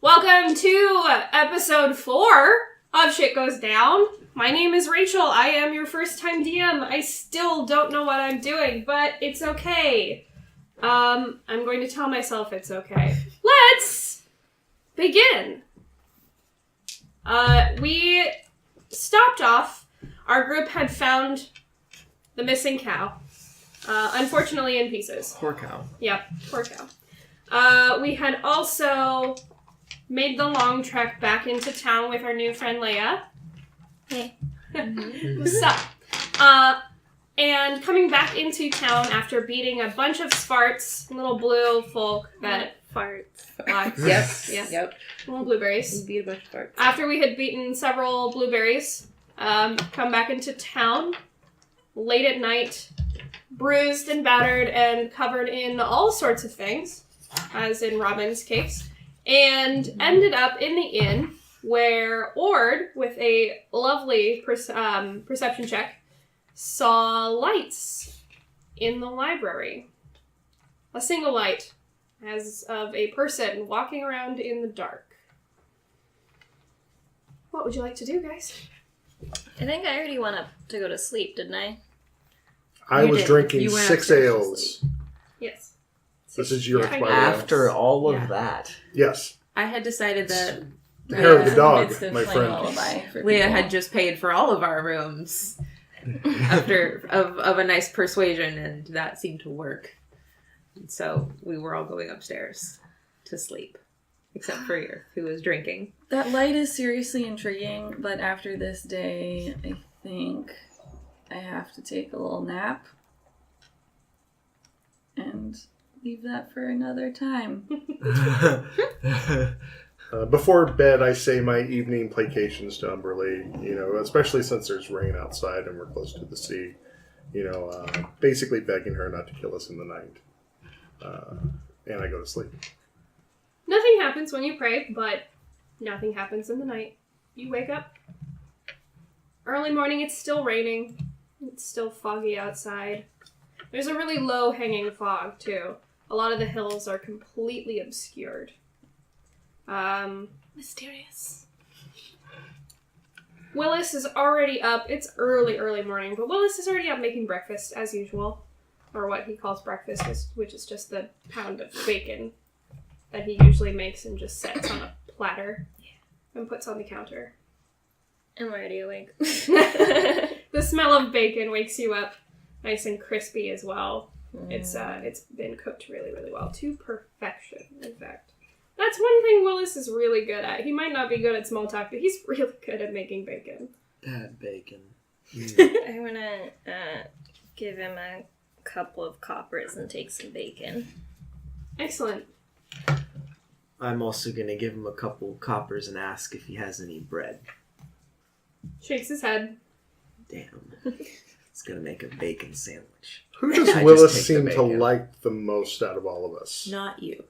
Welcome to episode 4 of Shit Goes Down. My name is Rachel. I am your first time DM. I still don't know what I'm doing, but it's okay. I'm going to tell myself it's okay. Let's begin. We stopped off. Our group had found the missing cow. Unfortunately in pieces. Poor cow. Yep, poor cow. We had also made the long trek back into town with our new friend Leia. Hey. What's up? And coming back into town after beating a bunch of xvarts, little blue folk that farts. Yep. Little blueberries. We beat a bunch of farts. After we had beaten several blueberries, come back into town late at night, bruised and battered and covered in all sorts of things, as in Robin's case, and ended up in the inn where Ord, with a lovely perception check, saw lights in the library. A single light, as of a person walking around in the dark. What would you like to do, guys? I think I already went up to go to sleep, didn't I? I was drinking 6 ales. Yes. This is yours, by the way. After all of that. Yes. I had decided that Hair of the dog, my friend. Leah had just paid for all of our rooms after of a nice persuasion, and that seemed to work. And so we were all going upstairs to sleep, except for you, who was drinking. That light is seriously intriguing, but after this day, I think I have to take a little nap and leave that for another time. Before bed, I say my evening placations to Umberly, especially since there's rain outside and we're close to the sea, basically begging her not to kill us in the night. And I go to sleep. Nothing happens when you pray, but nothing happens in the night. You wake up. Early morning, it's still raining. It's still foggy outside. There's a really low-hanging fog, too. A lot of the hills are completely obscured. Mysterious. Willis is already up. It's early morning, but Willis is already up making breakfast, as usual. Or what he calls breakfast, which is just the pound of bacon that he usually makes and just sets on a platter and puts on the counter. I'm already awake. The smell of bacon wakes you up nice and crispy as well. It's been cooked really, really well. To perfection, in fact. That's one thing Willis is really good at. He might not be good at small talk, but he's really good at making bacon. That bacon. I want to give him a couple of coppers and take some bacon. Excellent. I'm also going to give him a couple coppers and ask if he has any bread. Shakes his head. Damn. It's going to make a bacon sandwich. Who does I Willis just take the seem to bacon. like the most out of all of us? Not you.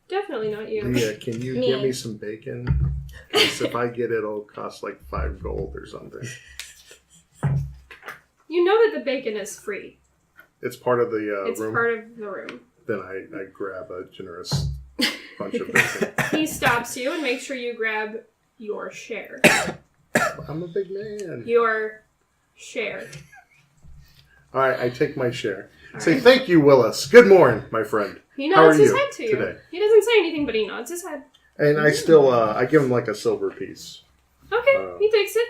Definitely not you. Leah, can you give me some bacon? Because if I get it, it'll cost like 5 gold or something. You know that the bacon is free. It's part of the It's room. part of the room. Then I grab a generous bunch of bacon. He stops you and makes sure you grab your share. I'm a big man. Your share. All right, I take my share. Say thank you, Willis. Good morning, my friend. He How nods are his you head to you. today? He doesn't say anything, but he nods his head. And I still, I give him like a silver piece. Okay, he takes it.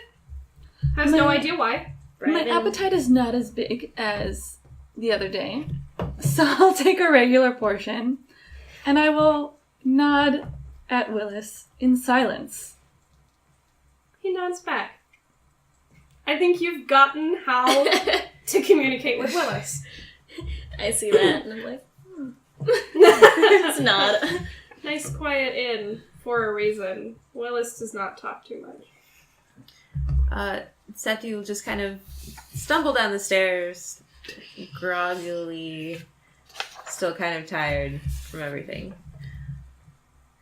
Has no My- idea why. My appetite is not as big as the other day, so I'll take a regular portion, and I will nod at Willis in silence. He nods back. I think you've gotten how to communicate with Willis. I see that, and I'm like, It's not. Nice quiet inn for a reason. Willis does not talk too much. Seti will just kind of stumble down the stairs, groggily, still kind of tired from everything,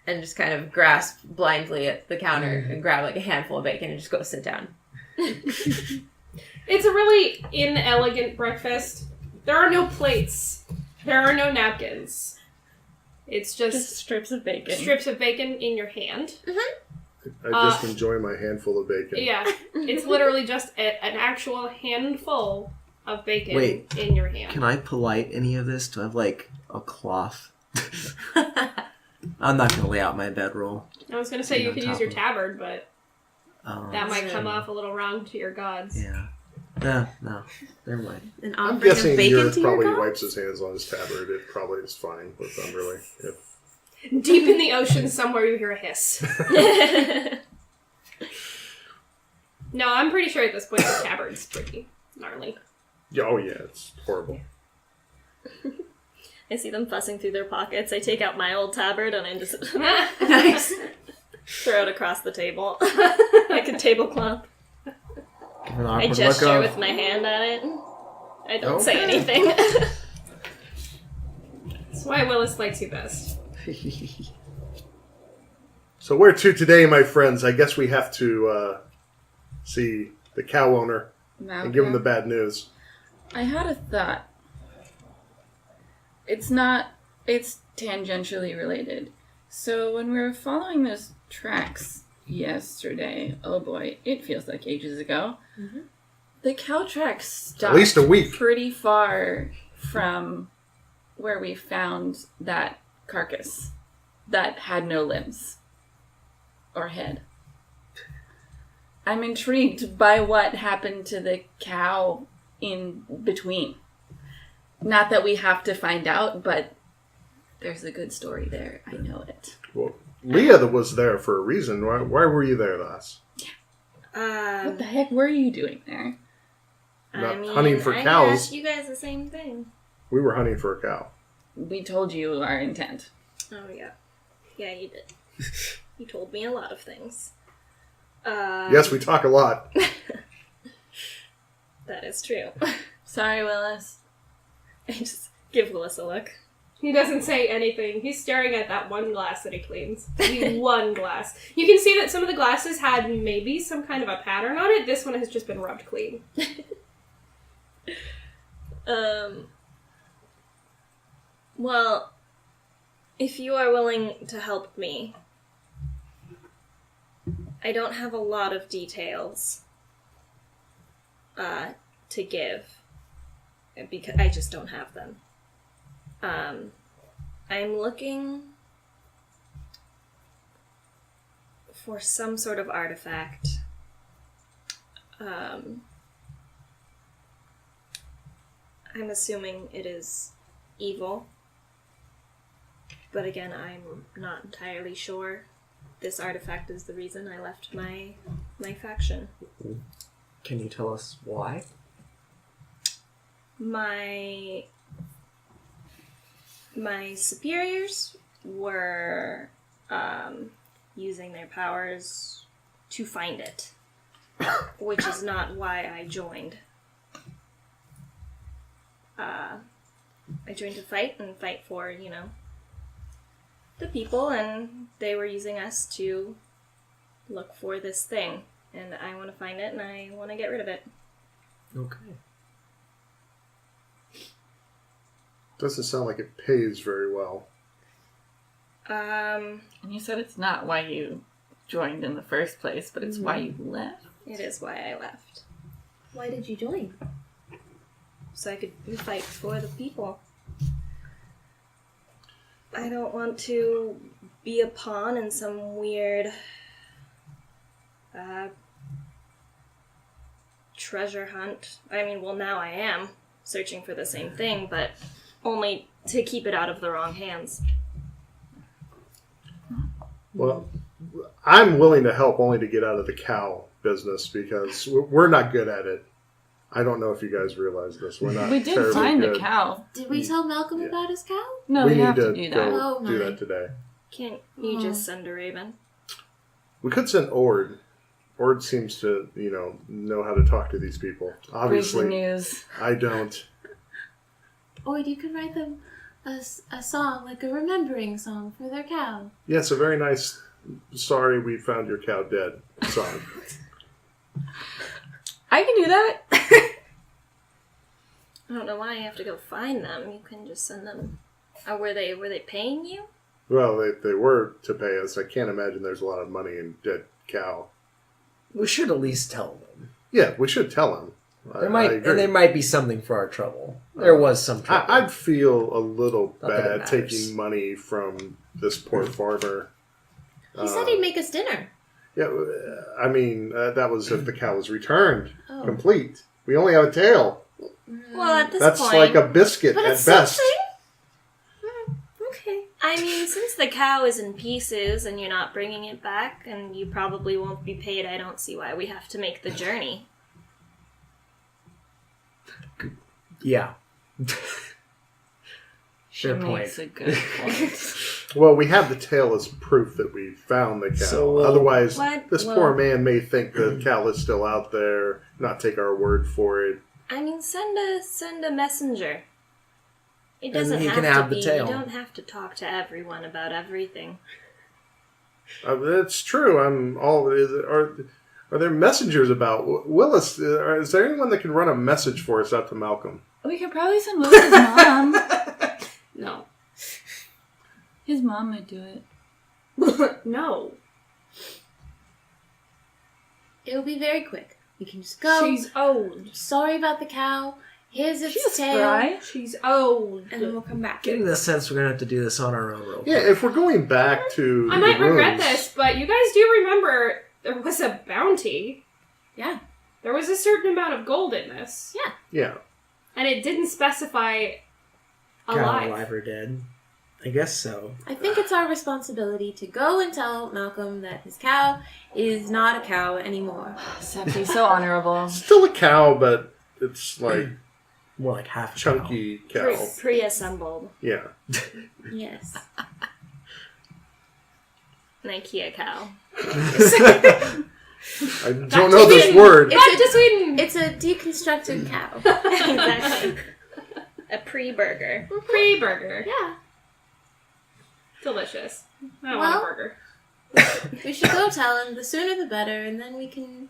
and just kind of grasp blindly at the counter and grab like a handful of bacon and just go sit down. It's a really inelegant breakfast. There are no plates. There are no napkins. It's Just strips of bacon. strips of bacon in your hand. I just enjoy my handful of bacon. Yeah, it's literally just an actual handful of bacon Wait. in your hand. Can I polite any of this? Do I have like a cloth? I'm not gonna lay out my bedroll. I was gonna say you on could top use your of- tabard, but that might come true. off a little wrong to your gods. Yeah. No. Never mind. An I'm offering guessing of bacon Yurt to your probably god? wipes his hands on his tabard. It probably is fine with Umberly. Deep in the ocean somewhere you hear a hiss. No, I'm pretty sure at this point the tabard's pretty gnarly. Oh yeah, it's horrible. I see them fussing through their pockets. I take out my old tabard and I just Nice. throw it across the table like a tablecloth. Give an I awkward gesture look with of. my hand at it. I don't say Okay. anything. That's why Willis likes you best. So where to today, my friends? I guess we have to see the cow owner and give him the bad news. I had a thought. It's tangentially related. So when we were following those tracks yesterday, oh boy, it feels like ages ago, the cow tracks stopped At least a week. pretty far from where we found that carcass that had no limbs or head. I'm intrigued by what happened to the cow in between. Not that we have to find out, but there's a good story there. I know it. Well, Leah was there for a reason. Why were you there, lass? What the heck were you doing there? Not hunting for I cows. asked you guys the same thing. We were hunting for a cow. We told you our intent. Oh yeah, yeah, you did. You told me a lot of things. Yes, we talk a lot. That is true. Sorry, Willis. I just give Willis a look. He doesn't say anything. He's staring at that one glass that he cleans. The one glass. You can see that some of the glasses had maybe some kind of a pattern on it. This one has just been rubbed clean. Well, if you are willing to help me, I don't have a lot of details to give because I just don't have them. I'm looking for some sort of artifact. I'm assuming it is evil. But again, I'm not entirely sure. This artifact is the reason I left my faction. Can you tell us why? My superiors were using their powers to find it, which is not why I joined. I joined to fight for, the people, and they were using us to look for this thing. And I want to find it, and I want to get rid of it. Okay. Doesn't sound like it pays very well. And you said it's not why you joined in the first place, but it's why you left. It is why I left. Why did you join? So I could fight for the people. I don't want to be a pawn in some weird treasure hunt. I mean, well, now I am searching for the same thing, but only to keep it out of the wrong hands. Well, I'm willing to help only to get out of the cow business because we're not good at it. I don't know if you guys realize this. We're not. We did terribly find good. the cow. Did we tell Malcolm Yeah. about his cow? No, we we need have to to do go that. Oh, do my. that today. Can't you just send a raven? We could send Ord. Ord seems to, know how to talk to these people. Break the Obviously, news. I don't. Or you could write them a song, like a remembering song for their cow. Yeah, it's a very nice "Sorry We Found Your Cow Dead" song. I can do that. I don't know why I have to go find them. You can just send them. Oh, were they paying you? Well, if they were to pay us, I can't imagine there's a lot of money in dead cow. We should at least tell them. Yeah, we should tell them. There might be something for our trouble. There was some trouble. I'd feel a little Not that it bad matters. taking money from this poor farmer. He said he'd make us dinner. Yeah, I mean, that was if the cow was returned Oh. complete. We only have a tail. Well, at this That's point, like a biscuit But at it's best. something. Okay. I mean, since the cow is in pieces and you're not bringing it back, and you probably won't be paid, I don't see why we have to make the journey. Yeah. She Fair makes point. a good point. Well, we have the tail as proof that we found the cow. So, Otherwise, What? this Well- poor man may think the cow is still out there, not take our word for it. I mean, send a messenger. It And doesn't he have can to have the be. tail. You don't have to talk to everyone about everything. That's true. Are there messengers about Willis? Is there anyone that can run a message for us out to Malcolm? We could probably send Willis's mom. No. His mom might do it. No. It'll be very quick. We can just go. She's old. Sorry about the cow. Here's its She's tail. spry. She's old. And then we'll come back. Getting the sense we're going to have to do this on our own real quick. Yeah, if we're going back to I the might regret ruins- this, but you guys do remember there was a bounty. Yeah. There was a certain amount of gold in this. Yeah. And it didn't specify Cow alive. alive or dead. I guess so. I think it's our responsibility to go and tell Malcolm that his cow is not a cow anymore. Septi's so honorable. Still a cow, but it's like More like half a chunky cow. Pre-assembled. Yeah. Yes. An IKEA cow. I don't know this word. Back to Sweden! It's a deconstructed cow. Exactly. A pre-burger. Pre-burger. Yeah. Delicious. I don't Well- want a burger. We should go tell him. The sooner the better, and then we can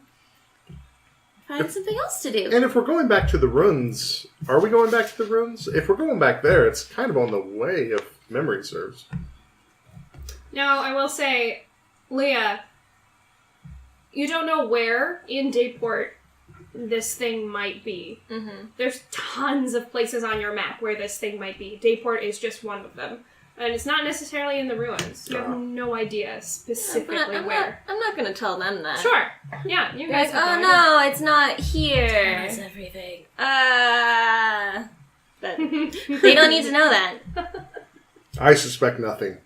find something else to do. And if we're going back to the ruins, are we going back to the ruins? If we're going back there, it's kind of on the way, if memory serves. Now, I will say, Leah, you don't know where in Dayport this thing might be. Mm-hmm. There's tons of places on your map where this thing might be. Dayport is just one of them. And it's not necessarily in the ruins. You have no idea specifically where. I'm not going to tell them that. Sure. Yeah, you Guys, guys have oh no idea. no, it's not here. That's everything. But they don't need to know that. I suspect nothing.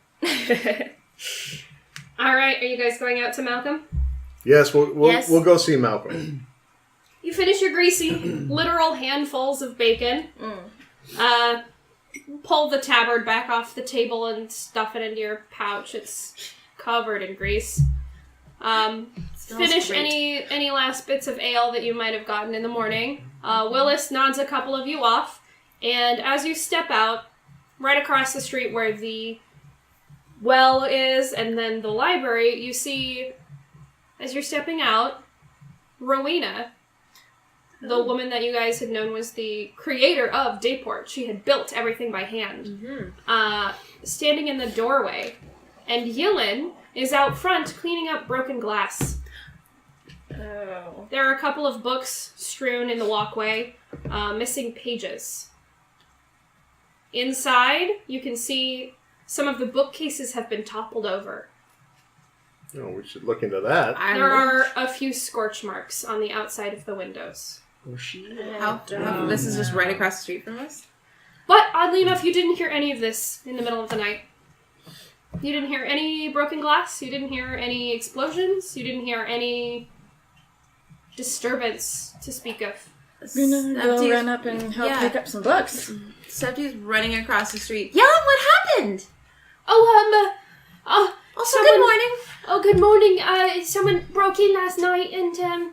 Alright, are you guys going out to Malcolm? Yes, we'll Yes. we'll go see Malcolm. You finish your greasy, literal handfuls of bacon. Pull the tabard back off the table and stuff it into your pouch. It's covered in grease. Finish great. any last bits of ale that you might have gotten in the morning. Willis nods a couple of you off, and as you step out, right across the street where the well is and then the library, you see, as you're stepping out, Rowena, the woman that you guys had known was the creator of Dayport. She had built everything by hand. Standing in the doorway. And Yilin is out front cleaning up broken glass. Oh. There are a couple of books strewn in the walkway, missing pages. Inside, you can see some of the bookcases have been toppled over. Oh, we should look into that. There are a few scorch marks on the outside of the windows. How, this is just right across the street from us? But, oddly enough, you didn't hear any of this in the middle of the night. You didn't hear any broken glass, you didn't hear any explosions, you didn't hear any disturbance to speak of. We're gonna go run up and help Yeah. pick up some books. Septi's running across the street. Yeah, what happened? Also, Someone- good morning. Oh, good morning. Someone broke in last night and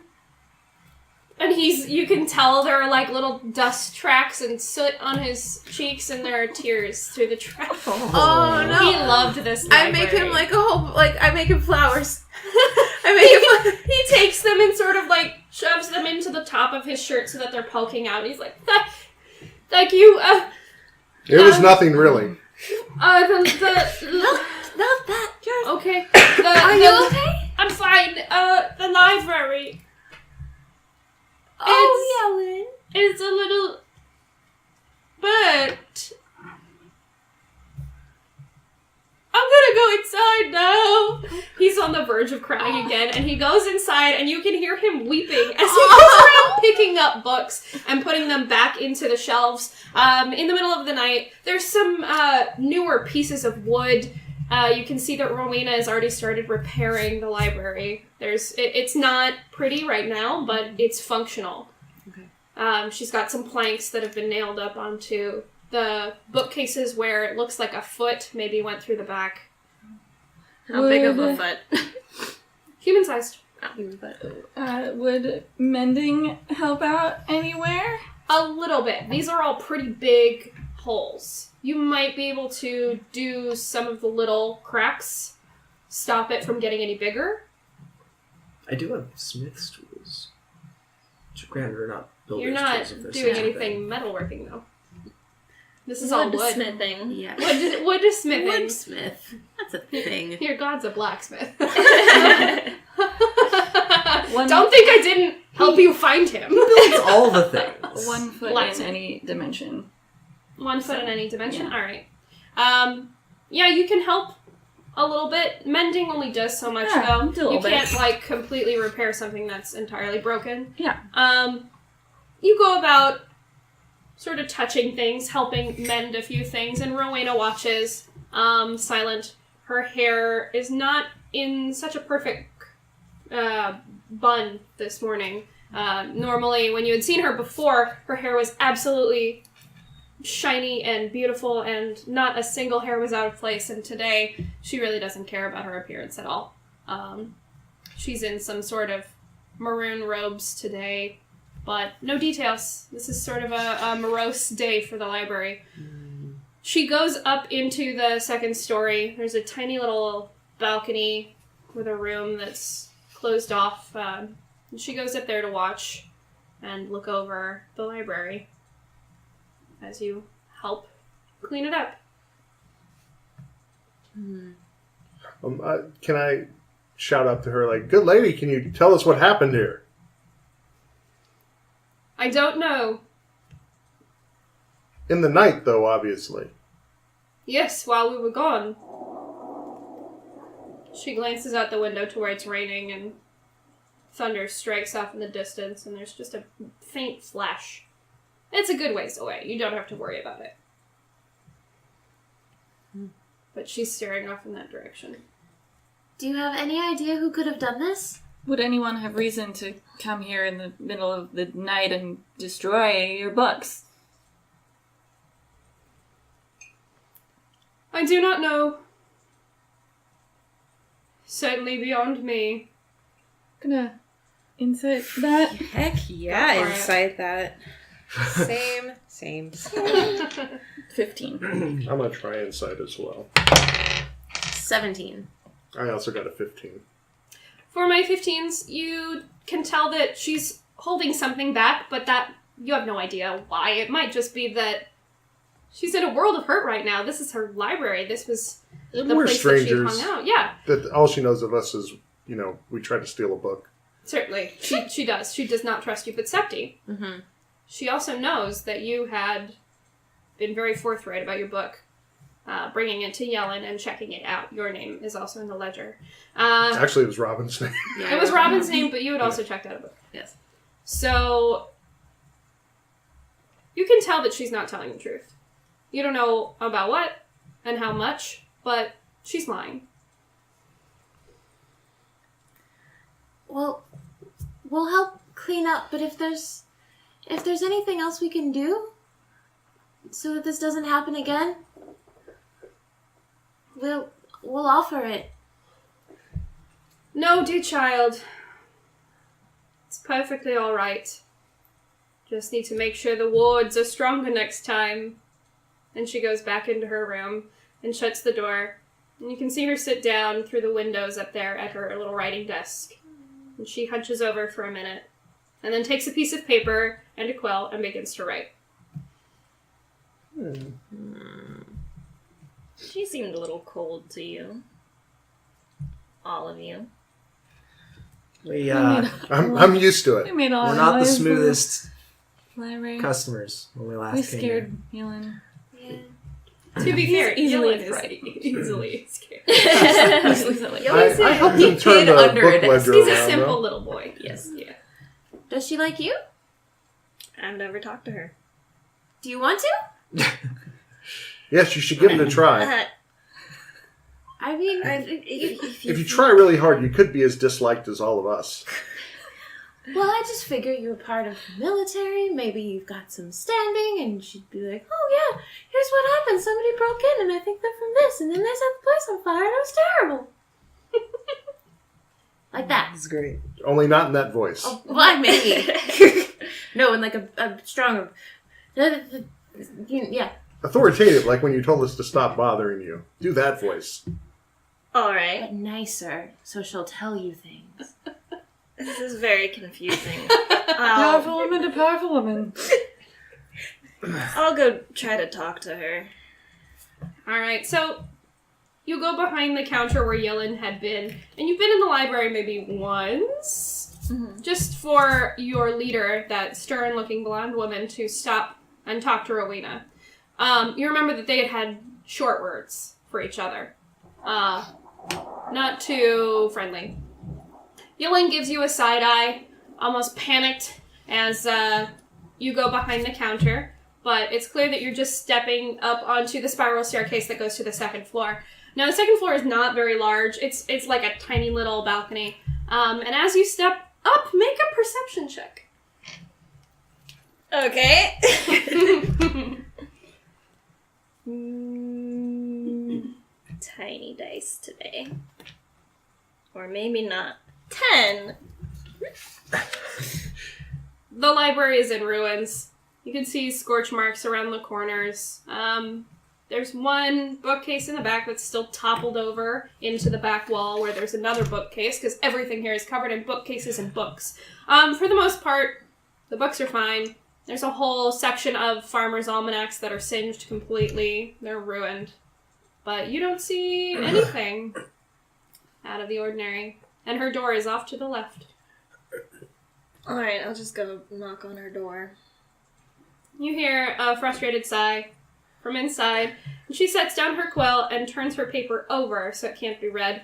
you can tell there are like little dust tracks and soot on his cheeks and there are tears through the track. Oh, no. He loved this I make him library. like a whole, I make him flowers. I make him He takes them and sort of like shoves them into the top of his shirt so that they're poking out. He's like, thank you. It was nothing really. Not that. Okay. Are you okay? I'm fine. The library. Oh, It's a little... But... I'm gonna go inside now. He's on the verge of crying again, and he goes inside, and you can hear him weeping as he goes around picking up books and putting them back into the shelves. In the middle of the night, there's some newer pieces of wood. You can see that Rowena has already started repairing the library. It's not pretty right now, but it's functional. Okay. She's got some planks that have been nailed up onto the bookcases where it looks like a foot maybe went through the back. How big of a foot? Human-sized. Would mending help out anywhere? A little bit. These are all pretty big holes. You might be able to do some of the little cracks, stop it from getting any bigger. I do have smith's tools. Granted, are not builders' You're not tools if they're doing smithing. anything metalworking, though. This is all wood. Smithing. Yeah. Wood is smithing. Woodsmith. That's a thing. Your god's a blacksmith. One- Don't think I didn't help you find him. It's all the things. 1 foot Lots in of- any dimension. 1 foot in any dimension? Yeah. Alright. Yeah, you can help a little bit. Mending only does so much, Yeah, though. do a You little can't, bit. completely repair something that's entirely broken. Yeah. You go about sort of touching things, helping mend a few things, and Rowena watches, silent. Her hair is not in such a perfect bun this morning. Normally, when you had seen her before, her hair was absolutely shiny and beautiful, and not a single hair was out of place, and today, she really doesn't care about her appearance at all. She's in some sort of maroon robes today, but no details. This is sort of a morose day for the library. She goes up into the second story. There's a tiny little balcony with a room that's closed off. She goes up there to watch and look over the library as you help clean it up. Can I shout up to her like, "Good lady, can you tell us what happened here?" I don't know. In the night, though, obviously. Yes, while we were gone. She glances out the window to where it's raining, and thunder strikes off in the distance, and there's just a faint flash. It's a good ways away. You don't have to worry about it. But she's staring off in that direction. Do you have any idea who could have done this? Would anyone have reason to come here in the middle of the night and destroy your books? I do not know. Certainly beyond me. Gonna insight that. Heck yeah, Go for it. inside that. Same. 15. I'm going to try insight as well. 17. I also got a 15. For my 15s, you can tell that she's holding something back, but that you have no idea why. It might just be that she's in a world of hurt right now. This is her library. This was the We're place strangers. that she hung out. Yeah, That all she knows of us is, we tried to steal a book. certainly. She does. She does not trust you, but Septi. Mm-hmm. She also knows that you had been very forthright about your book, bringing it to Yellen and checking it out. Your name is also in the ledger. Actually, it was Robin's name. Yeah, It was Robin's name, but you had also checked out a book. Yes. So, you can tell that she's not telling the truth. You don't know about what and how much, but she's lying. Well, we'll help clean up, but if there's anything else we can do so that this doesn't happen again, we'll offer it. No, dear child. It's perfectly alright. Just need to make sure the wards are stronger next time. And she goes back into her room and shuts the door. And you can see her sit down through the windows up there at her little writing desk. And she hunches over for a minute, and then takes a piece of paper and a quill and begins to write. She seemed a little cold to you. All of you. I'm used to We it. made a lot we're of not the noise in smoothest library. customers when we last We came scared Helen. Yeah. To be He's fair, easily Dylan is frightened. easily scared. Easily silly. I helped him turn hid the under book a desk. ledger He's a around. simple though. little boy. Yes. Yeah. Does she like you? I've never talked to her. Do you want to? Yes, you should give it a try. I mean, If If you try really hard, you could be as disliked as all of us. well, I just figure you're part of the military. Maybe you've got some standing, and she'd be like, "Oh yeah, here's what happened. Somebody broke in, and I think they're from this, and then they set the place on fire, and it was terrible." Like that. That's great. Only not in that voice. Oh, why me? No, in like a stronger. Yeah. Authoritative, like when you told us to stop bothering you. Do that voice. All right. But nicer, so she'll tell you things. This is very confusing. Powerful woman to powerful woman. I'll go try to talk to her. All right. So you go behind the counter where Yellen had been, and you've been in the library maybe once, just for your leader, that stern-looking blonde woman, to stop and talk to Rowena. You remember that they had short words for each other. Not too friendly. Yellen gives you a side eye, almost panicked, as you go behind the counter, but it's clear that you're just stepping up onto the spiral staircase that goes to the second floor. Now, the second floor is not very large. It's like a tiny little balcony. And as you step up, make a perception check. Okay. Tiny dice today. Or maybe not. 10. The library is in ruins. You can see scorch marks around the corners. There's one bookcase in the back that's still toppled over into the back wall, where there's another bookcase, because everything here is covered in bookcases and books. For the most part, the books are fine. There's a whole section of farmers' almanacs that are singed completely. They're ruined. But you don't see anything out of the ordinary. And her door is off to the left. Alright, I'll just go knock on her door. You hear a frustrated sigh from inside, and she sets down her quill and turns her paper over so it can't be read,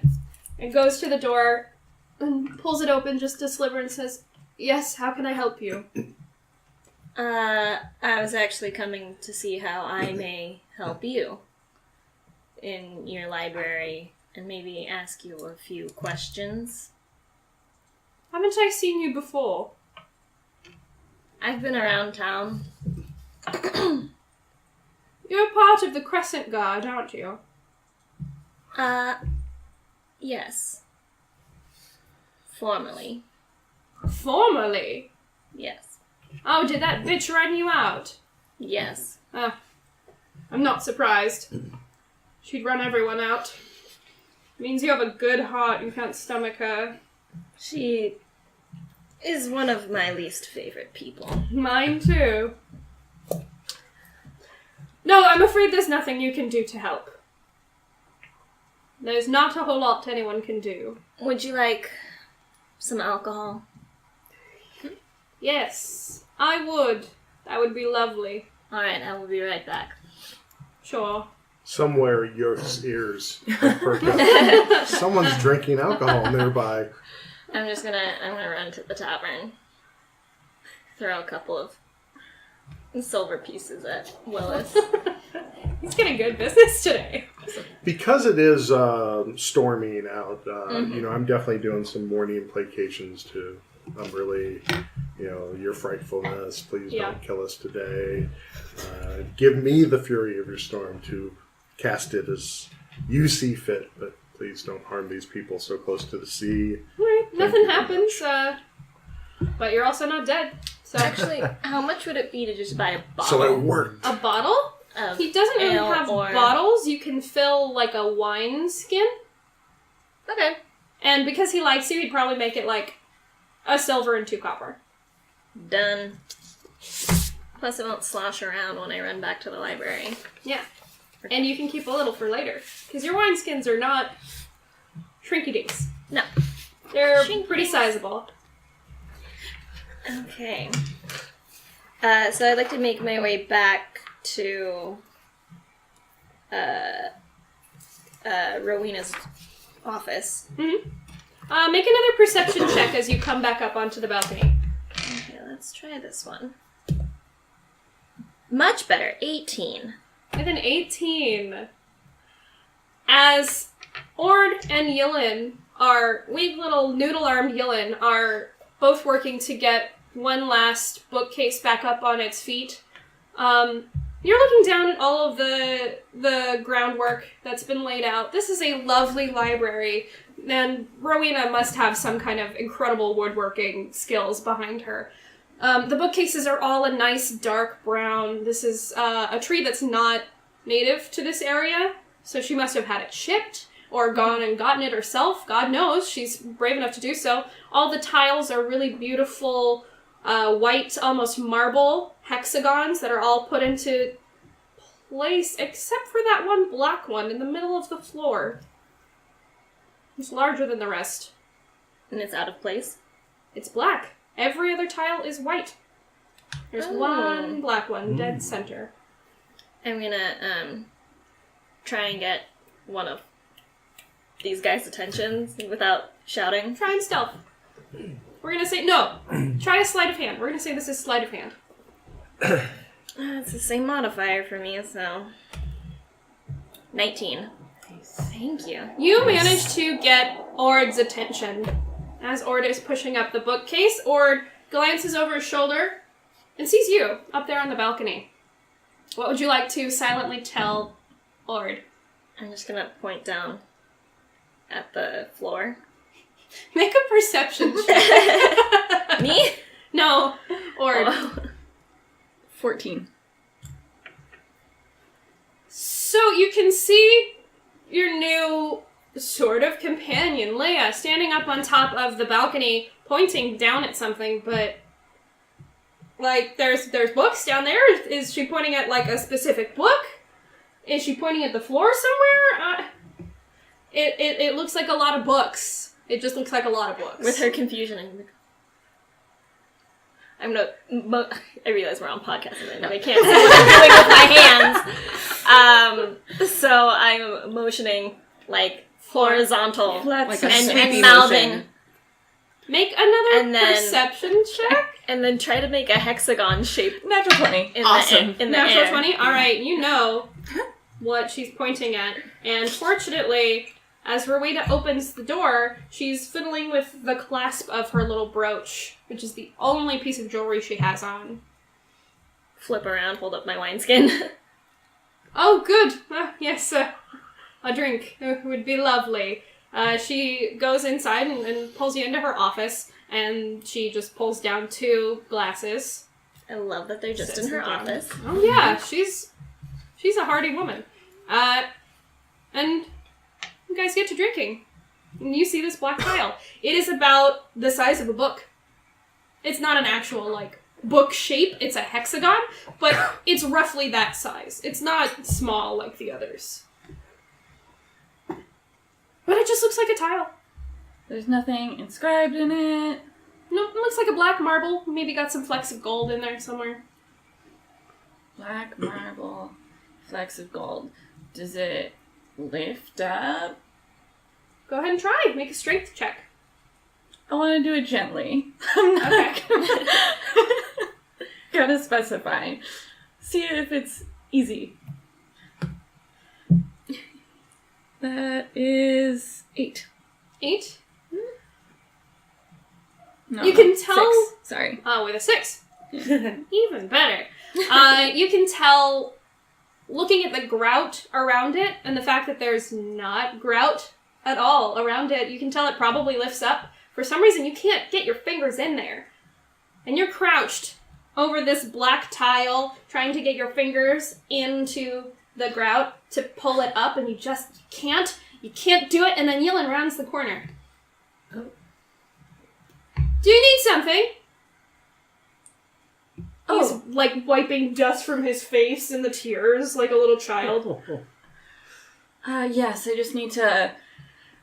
and goes to the door and pulls it open just a sliver and says, "Yes, how can I help you?" I was actually coming to see how I may help you in your library and maybe ask you a few questions. Haven't I seen you before? I've been around town. You're part of the Crescent Guard, aren't you? Yes. Formally. Formally? Yes. Oh, did that bitch run you out? Yes. I'm not surprised. She'd run everyone out. Means you have a good heart and can't stomach her. She is one of my least favorite people. Mine too. No, I'm afraid there's nothing you can do to help. There's not a whole lot anyone can do. Would you like some alcohol? Yes, I would. That would be lovely. Alright, I will be right back. Sure. Somewhere your ears have perked up. Someone's drinking alcohol nearby. I'm gonna run to the tavern. Throw a couple of silver pieces at Willis. He's getting good business today. Because it is storming out, I'm definitely doing some morning placations to Umberly. Your frightfulness, please don't kill us today. Give me the fury of your storm to cast it as you see fit, but please don't harm these people so close to the sea. Right, nothing you very happens, but you're also not dead. So Actually, how much would it be to just buy a bottle? So it worked. a bottle? Of He doesn't really ale have or... bottles. You can fill like a wine skin. Okay. And because he likes you, he'd probably make it like a silver and 2 copper. Done. Plus it won't slosh around when I run back to the library. Yeah. And you can keep a little for later. Because your wineskins are not shrinky-dinks. No. They're Shrinky pretty dinks. sizable. Okay. So I'd like to make my way back to Rowena's office. Make another perception check as you come back up onto the balcony. Okay, let's try this one. Much better. 18. With an 18. As Ord and Yilin weak little noodle-armed Yilin are both working to get one last bookcase back up on its feet. You're looking down at all of the groundwork that's been laid out. This is a lovely library, and Rowena must have some kind of incredible woodworking skills behind her. The bookcases are all a nice dark brown. This is a tree that's not native to this area, so she must have had it shipped or gone and gotten it herself. God knows, she's brave enough to do so. All the tiles are really beautiful, white, almost marble hexagons that are all put into place, except for that one black one in the middle of the floor. It's larger than the rest. And it's out of place. It's black. Every other tile is white. There's one black one, dead center. I'm gonna try and get one of these guys' attention without shouting. Try and stealth. We're gonna say, no, try a sleight of hand. We're gonna say this is sleight of hand. It's the same modifier for me, so 19. Thank you. You manage to get Ord's attention. As Ord is pushing up the bookcase, Ord glances over his shoulder and sees you up there on the balcony. What would you like to silently tell Ord? I'm just gonna point down at the floor. Make a perception check. Me? No, Ord. Oh. 14. So you can see your new sort of companion, Leia, standing up on top of the balcony, pointing down at something, but like there's books down there. Is she pointing at like a specific book? Is she pointing at the floor somewhere? It looks like a lot of books. It just looks like a lot of books. With her confusion, I realize we're on podcast and I can't see what I'm doing with my hands. So I'm motioning like horizontal Like a and sweepy mouthing, motion. Make another And then- perception check. and then try to make a hexagon shape Natural 20. in Awesome. the in the Natural air. 20? Alright, you know what she's pointing at. And fortunately, as Rowena opens the door, she's fiddling with the clasp of her little brooch, which is the only piece of jewelry she has on. Flip around, hold up my wineskin. Oh, good. Yes, a drink would be lovely. She goes inside and pulls you into her office, and she just pulls down 2 glasses. I love that they're just Sets in her them down. office. Oh yeah, she's a hardy woman. And you guys get to drinking. And you see this black tile. It is about the size of a book. It's not an actual, like, book shape. It's a hexagon, but it's roughly that size. It's not small like the others. But it just looks like a tile. There's nothing inscribed in it. No, it looks like a black marble. Maybe got some flecks of gold in there somewhere. Black marble, flecks of gold. Does it lift up? Go ahead and try. Make a strength check. I want to do it gently. I'm not Okay. gonna specify. See if it's easy. That is 8. 8. No, You can tell- 6. Sorry. With a 6. Even better. You can tell, looking at the grout around it, and the fact that there's not grout at all around it, you can tell it probably lifts up. For some reason, you can't get your fingers in there. And you're crouched over this black tile, trying to get your fingers into the grout to pull it up, and you just can't. You can't do it, and then Yilin rounds the corner. Oh. Do you need something? Oh. He's, like, wiping dust from his face and the tears like a little child. Yes, I just need to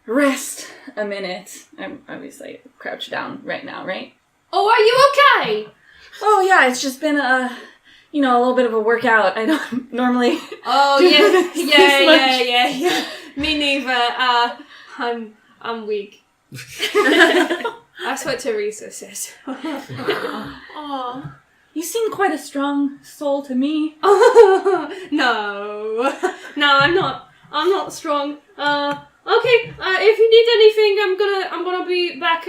rest a minute. I'm obviously crouched down right now, right? Oh, are you okay? Oh, yeah, it's just been a little bit of a workout. I don't normally... Oh, do yeah, this yeah. Me neither. I'm weak. That's what Teresa says. Aw. You seem quite a strong soul to me. No, I'm not strong. Okay. If you need anything, I'm gonna be back.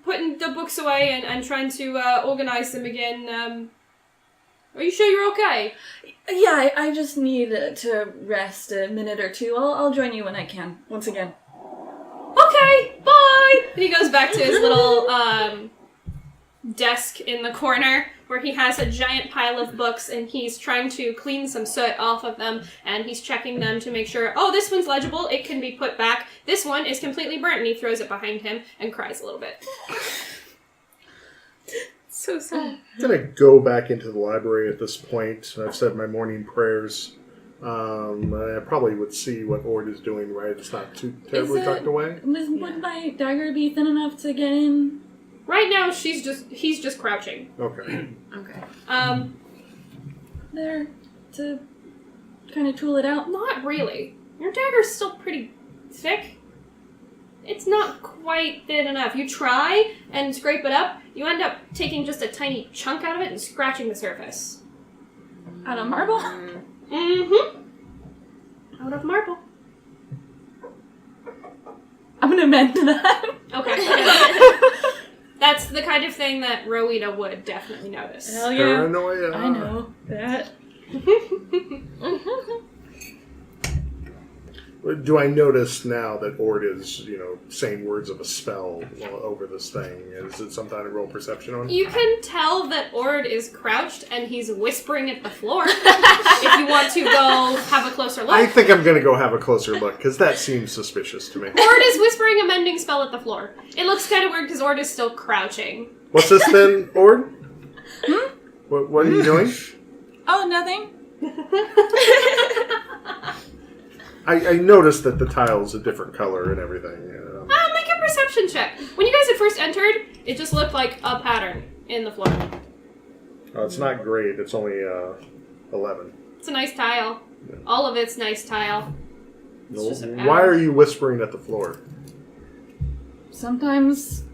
Putting the books away and trying to organize them again. Are you sure you're okay? Yeah, I just need to rest a minute or two. I'll join you when I can. Once again. Okay. Bye. And he goes back to his little desk in the corner where he has a giant pile of books and he's trying to clean some soot off of them and he's checking them to make sure, oh, this one's legible, it can be put back. This one is completely burnt, and he throws it behind him and cries a little bit. So sad. I'm gonna go back into the library at this point. I've said my morning prayers. I probably would see what Ord is doing, right? It's not too terribly tucked away. Would my dagger be thin enough to get in? Right now, he's just crouching. Okay. Okay. There to kind of tool it out. Not really. Your dagger's still pretty thick. It's not quite thin enough. You try and scrape it up, you end up taking just a tiny chunk out of it and scratching the surface. Out of marble? Mm-hmm. Out of marble. I'm gonna mend that. Okay. That's the kind of thing that Rowena would definitely notice. Hell yeah. Paranoia. I know that. Do I notice now that Ord is, saying words of a spell over this thing? Is it some kind of roll perception on it? You can tell that Ord is crouched and he's whispering at the floor. If you want to go have a closer look. I think I'm going to go have a closer look, because that seems suspicious to me. Ord is whispering a mending spell at the floor. It looks kind of weird because Ord is still crouching. What's this then, Ord? What are you doing? Oh, nothing. I noticed that the tile's a different color and everything. Make a perception check. When you guys had first entered, it just looked like a pattern in the floor. Oh, it's not great. It's only 11. It's a nice tile. All of it's nice tile. It's just a pattern. Why are you whispering at the floor? Sometimes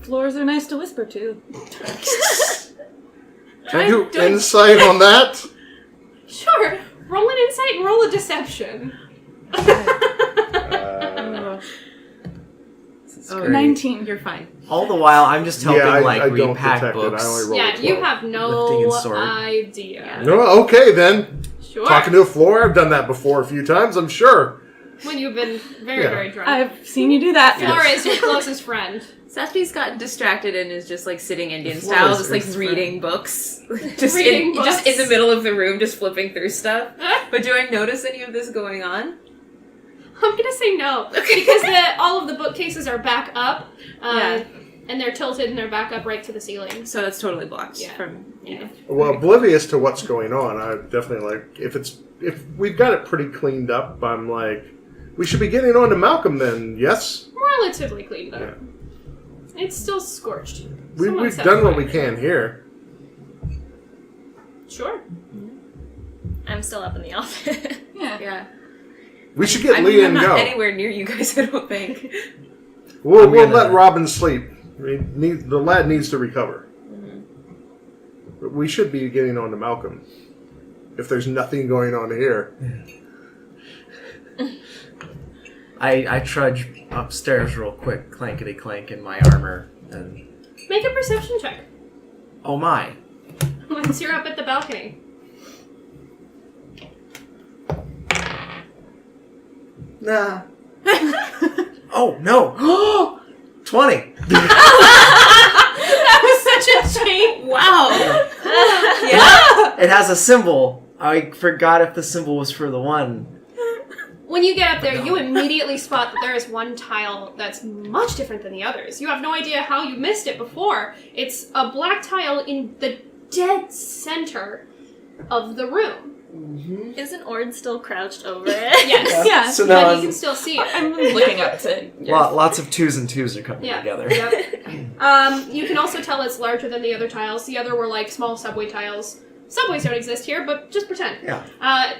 floors are nice to whisper to. Can you insight on that? Sure. Roll an insight and roll a deception. Oh, 19, you're fine. All the while, I'm just helping, I don't repack detect books. it. I only roll Yeah, a you 12. have Lifting no and sword. idea. No, okay then. Sure. Talking to a floor, I've done that before a few times, I'm sure. When you've been very, Yeah. very drunk. I've seen you do that. Flora is your closest friend. Saspi's got distracted and is just sitting Indian Floor style, is just his reading books. just Reading just in books. the middle of the room, just flipping through stuff. But do I notice any of this going on? I'm gonna say no. Because all of the bookcases are back up. And they're tilted and they're back up right to the ceiling. So that's totally blocked Yeah. from Yeah. Well, oblivious to what's going on, I definitely if we've got it pretty cleaned up, I'm like, we should be getting on to Malcolm then, yes? Relatively cleaned up. Yeah. It's still scorched. We've set done what fire. we can here. Sure. I'm still up in the office. Yeah. We should get I'm Leah and not go. anywhere near you guys, I don't think. We'll I'm gonna- let Robin sleep. The lad needs to recover. But we should be getting on to Malcolm. If there's nothing going on here. I trudge upstairs real quick, clankety clank in my armor, and Make a perception check. oh my. Once you're up at the balcony. Nah. Oh no. 20. That was such a change. Wow. It has a symbol. I forgot if the symbol was for the one. When you get up there, you immediately spot that there is one tile that's much different than the others. You have no idea how you missed it before. It's a black tile in the dead center of the room. Isn't Ord still crouched over it? Yes. Yeah. So But now you can still see it. I'm looking up to. lots of twos and twos are coming Yeah. together. Yep. You can also tell it's larger than the other tiles. The other were like small subway tiles. Subways don't exist here, but just pretend. Yeah.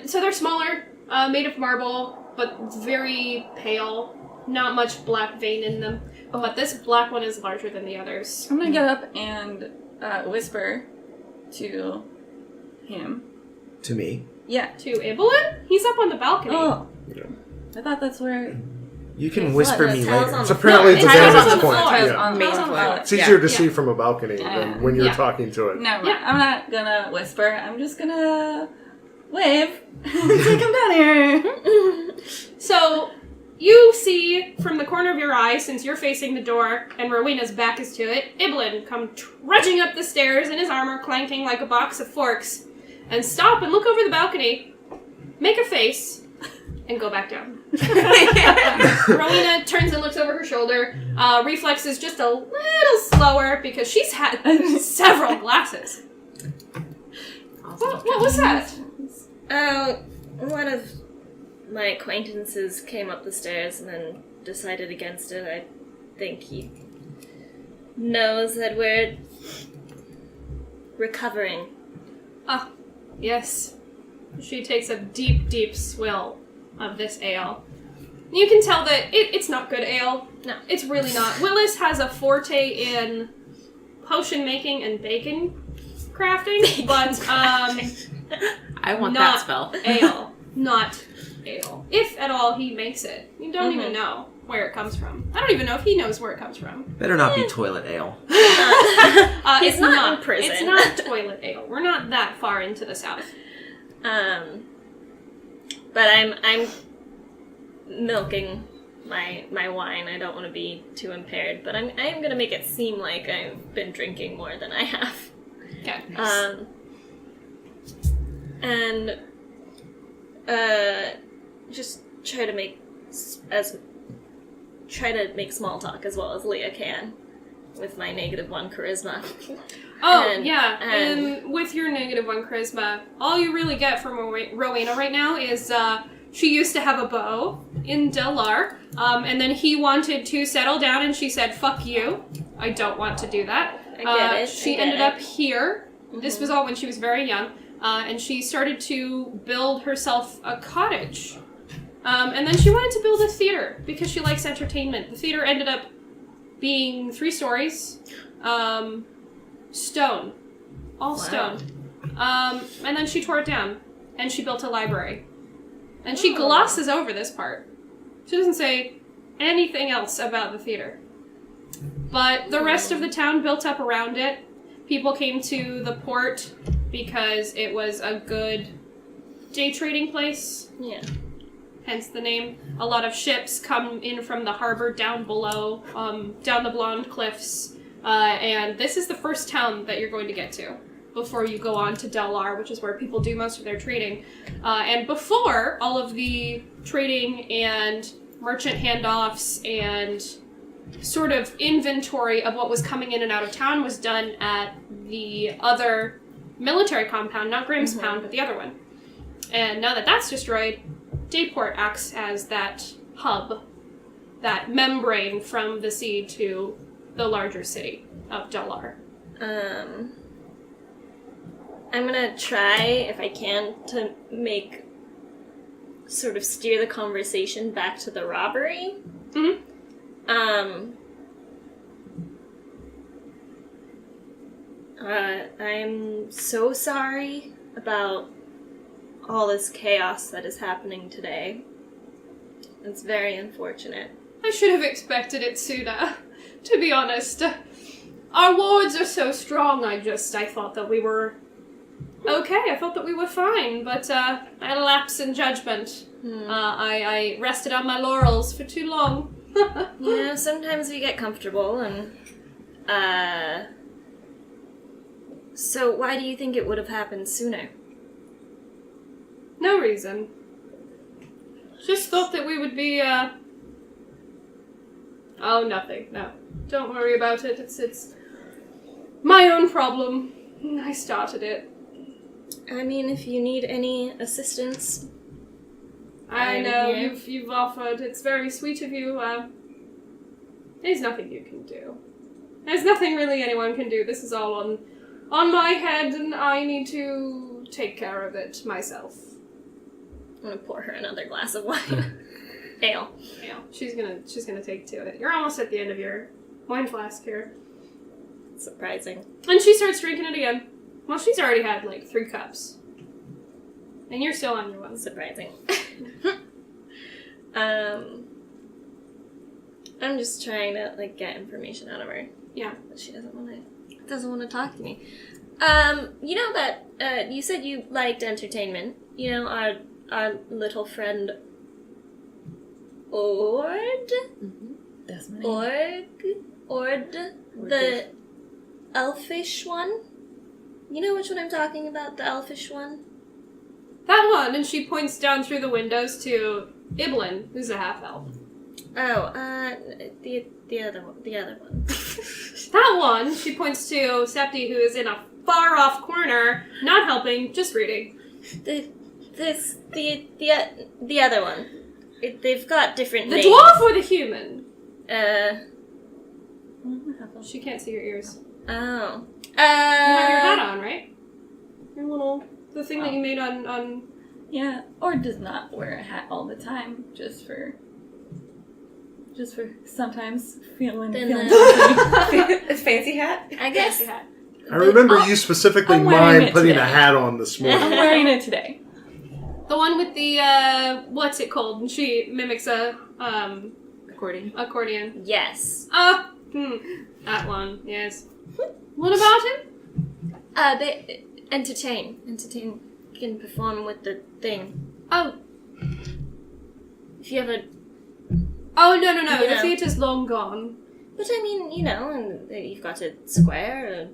So they're smaller, made of marble, but very pale. Not much black vein in them. But this black one is larger than the others. I'm gonna get up and whisper to him. To me. Yeah. To Ibelin? He's up on the balcony. Oh. I thought that's where. You can It's whisper what, me the tiles later. on So the apparently it's a floor. Tiles on vantage the point. floor. Tiles Yeah. on the Tiles on the floor. floor. It's easier to Yeah. see from a balcony than when you're Yeah. talking to it. Never mind. Yeah. I'm not gonna whisper. I'm just gonna wave. Say, come down here. So, you see from the corner of your eye, since you're facing the door and Rowena's back is to it, Ibelin come trudging up the stairs in his armor clanking like a box of forks, and stop and look over the balcony, make a face, and go back down. Rowena turns and looks over her shoulder. Reflex is just a little slower because she's had several glasses. What was that? One of my acquaintances came up the stairs and then decided against it. I think he knows that we're recovering. Ah, yes. She takes a deep, deep swill of this ale. You can tell that it's not good ale. No. It's really not. Willis has a forte in potion making and bacon crafting, but I want not that spell. ale. Not ale. If at all he makes it. You don't even know where it comes from. I don't even know if he knows where it comes from. Better not be toilet ale. He's It's not in prison. It's not toilet ale. We're not that far into the south. But I'm milking my wine. I don't want to be too impaired, but I am gonna make it seem like I've been drinking more than I have. Okay. And just try to make small talk as well as Leah can with my -1 charisma. Oh, And- yeah. and- And with your -1 charisma, all you really get from Rowena right now is she used to have a beau in Delar, and then he wanted to settle down, and she said, "Fuck you. I don't want to do that." I get it. She I get ended it. up here. This was all when she was very young, and she started to build herself a cottage. And then she wanted to build a theater because she likes entertainment. The theater ended up being 3 stories. Stone. All stone. And then she tore it down, and she built a library. And she glosses over this part. She doesn't say anything else about the theater. But the rest of the town built up around it. People came to the port because it was a good day trading place. Yeah. Hence the name. A lot of ships come in from the harbor down below, down the Blonde Cliffs. And this is the first town that you're going to get to before you go on to Delar, which is where people do most of their trading. And before all of the trading and merchant handoffs and sort of inventory of what was coming in and out of town was done at the other military compound, not Grimm's Pound, but the other one. And now that that's destroyed, Dayport acts as that hub, that membrane from the sea to the larger city of Delar. I'm gonna try, if I can, to sort of steer the conversation back to the robbery. Mm-hmm. I'm so sorry about all this chaos that is happening today. It's very unfortunate. I should have expected it sooner, to be honest. Our wards are so strong, I thought that we were okay. I thought that we were fine, but I had a lapse in judgment. I rested on my laurels for too long. You know, sometimes we get comfortable, and, so why do you think it would have happened sooner? No reason. Just thought that we would be, Oh, nothing. No. Don't worry about it. It's my own problem. I started it. I mean, if you need any assistance, I I'm know here. you've offered. It's very sweet of you. There's nothing you can do. There's nothing really anyone can do. This is all on my head, and I need to take care of it myself. I'm gonna pour her another glass of wine. Ale. Yeah, she's gonna take to it. You're almost at the end of your wine flask here, Surprising. and she starts drinking it again. Well, she's already had like 3 cups, and you're still on your one. Surprising. I'm just trying to like get information out of her. Yeah. But she doesn't want to talk to me. You know that you said you liked entertainment. You know our little friend Ord? That's my name. Ord, the elfish one? You know which one I'm talking about, the elfish one? That one, and she points down through the windows to Iblin, who's a half-elf. Oh, the other one. That one, she points to Septi, who is in a far-off corner, not helping, just reading. The other one. They've got different The names. dwarf or the human? She can't see your ears. Oh. You have your hat on, right? Your little... The thing that you made on... Yeah, or does not wear a hat all the time, just for sometimes feeling. Then A fancy hat? I guess. hat. I remember you specifically I'm wearing mime it putting today. a hat on this I'm morning. wearing it today. The one with the, what's it called? And she mimics a, accordion. Yes. That one, yes. What about him? They entertain, can perform with the thing. Oh. If you ever, Oh, no. You The know. theater's long gone. but I mean, you know, and you've got a square or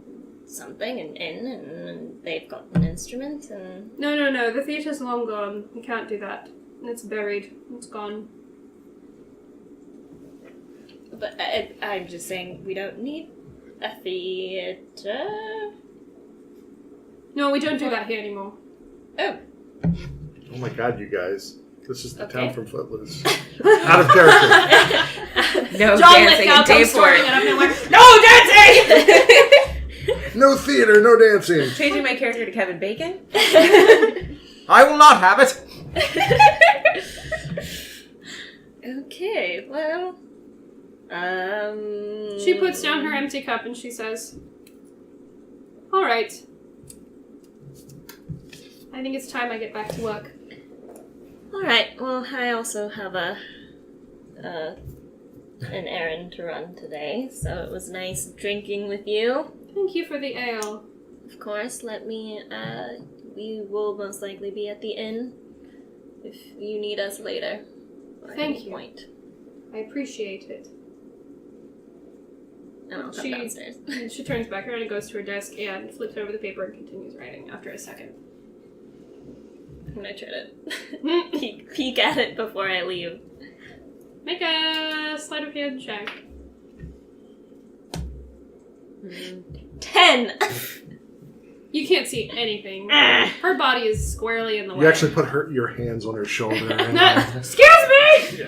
something, and they've got an instrument, and No. The theater's long gone. You can't do that. It's buried. It's gone. but I'm just saying we don't need a theater. No, we don't do that here anymore. Oh, Oh my god, you guys. This is the Okay. town from Footloose. Out of character. No John dancing Lithgow and day comes for storming it. out of nowhere. No dancing! No theater, no dancing. Changing my character to Kevin Bacon? I will not have it. okay. Well, She puts down her empty cup and she says, "All right. I think it's time I get back to work." All right. Well, I also have an errand to run today, so it was nice drinking with you. Thank you for the ale. Of course, we will most likely be at the inn if you need us later. Or Thank any you. Point. I appreciate it. And I'll come She- downstairs. And she turns back around and goes to her desk and flips over the paper and continues writing after a second. I'm gonna try to peek at it before I leave. Make a sleight of hand check. 10! You can't see anything. Her body is squarely in the way. You actually put your hands on her shoulder. And, Excuse me!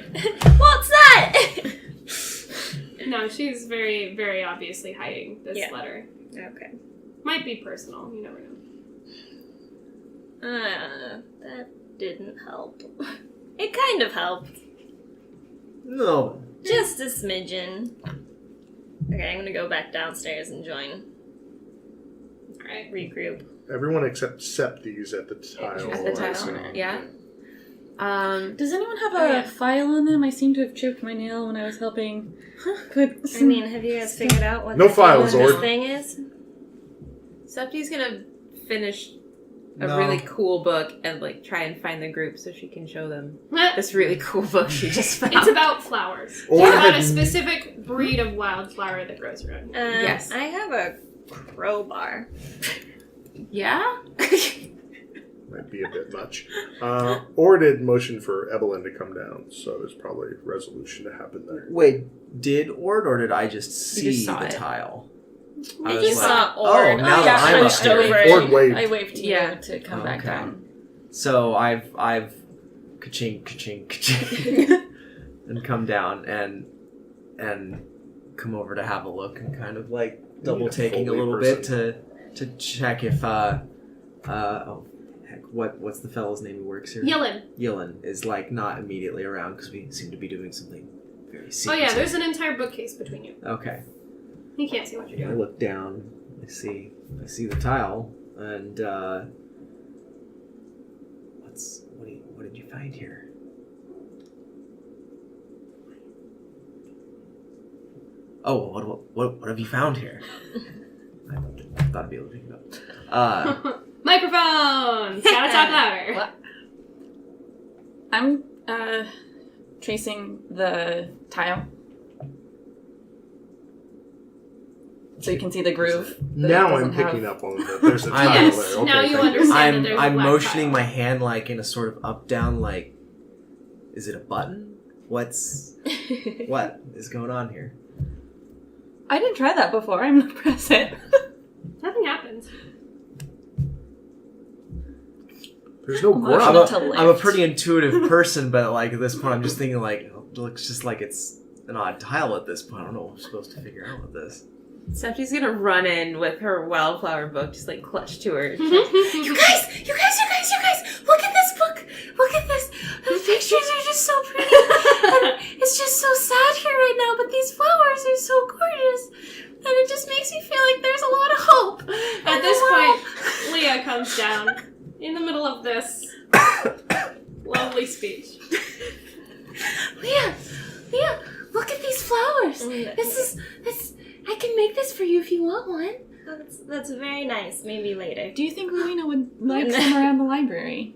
What's that? No, she's very, very obviously hiding this Yeah. letter. Okay. Might be personal, you never know. That didn't help. It kind of helped. No. Just a smidgen. Okay, I'm gonna go back downstairs and join. Alright. Regroup. everyone except Septi's at the tile. At the I tile, assume. yeah. Does anyone have a yeah. file on them? I seem to have choked my nail when I was helping. Put I mean, have you guys figured out what No the files, name of this Ord. thing is? Septi's gonna finish a No. really cool book and like try and find the group so she can show them It's this really cool book she just found. about flowers. Or It's about a had- specific breed of wildflower that grows around. Yes. I have a crowbar. Yeah? Might be a bit much. Or did motion for Evelyn to come down, so there's probably resolution to happen there. Wait, did or did I just You just see saw the it. tile? I You was saw oh, Ord. now I that got I'm up punched here. over. Ord waved. I waved to Yeah. you to come back Okay. down. So I've ka-ching, ka-ching, ka-ching, and come down and come over to have a look and kind of like double taking a Foley little person. bit to check if oh heck, what's the fellow's name who works here? Yilin is like not immediately around because we seem to be doing something very Oh secretive. yeah, there's an entire bookcase between you. Okay. You can't see what you're I doing. look down. I see the tile, and what did you find here? Oh, what have you found here? I thought I'd be able to pick it up. Microphones! Gotta talk louder. What? I'm tracing the tile. So you can see the groove. that it Now doesn't I'm picking have. up on that. There's a tile Yes, there. Okay, now you thank understand. that there's a I'm black motioning tile. my hand like in a sort of up down like. Is it a button? What is going on here? I didn't try that before. I'm gonna press it. Nothing happens. There's no Motion grunt. to lift. I'm a pretty intuitive person, but like at this point, I'm just thinking like it looks just like it's an odd tile at this point. I don't know what I'm supposed to figure out with this. Stephanie's gonna run in with her wildflower book, just like clutched to her. You guys! Look at this book! Look at this! The pictures are just so pretty. And it's just so sad here right now, but these flowers are so gorgeous. And it just makes me feel like there's a lot of hope. At in this the world. point, Leah comes down in the middle of this lovely speech. Leah, look at these flowers. I can make this for you if you want one. That's very nice. Maybe later. Do you think Luina would like some around the library?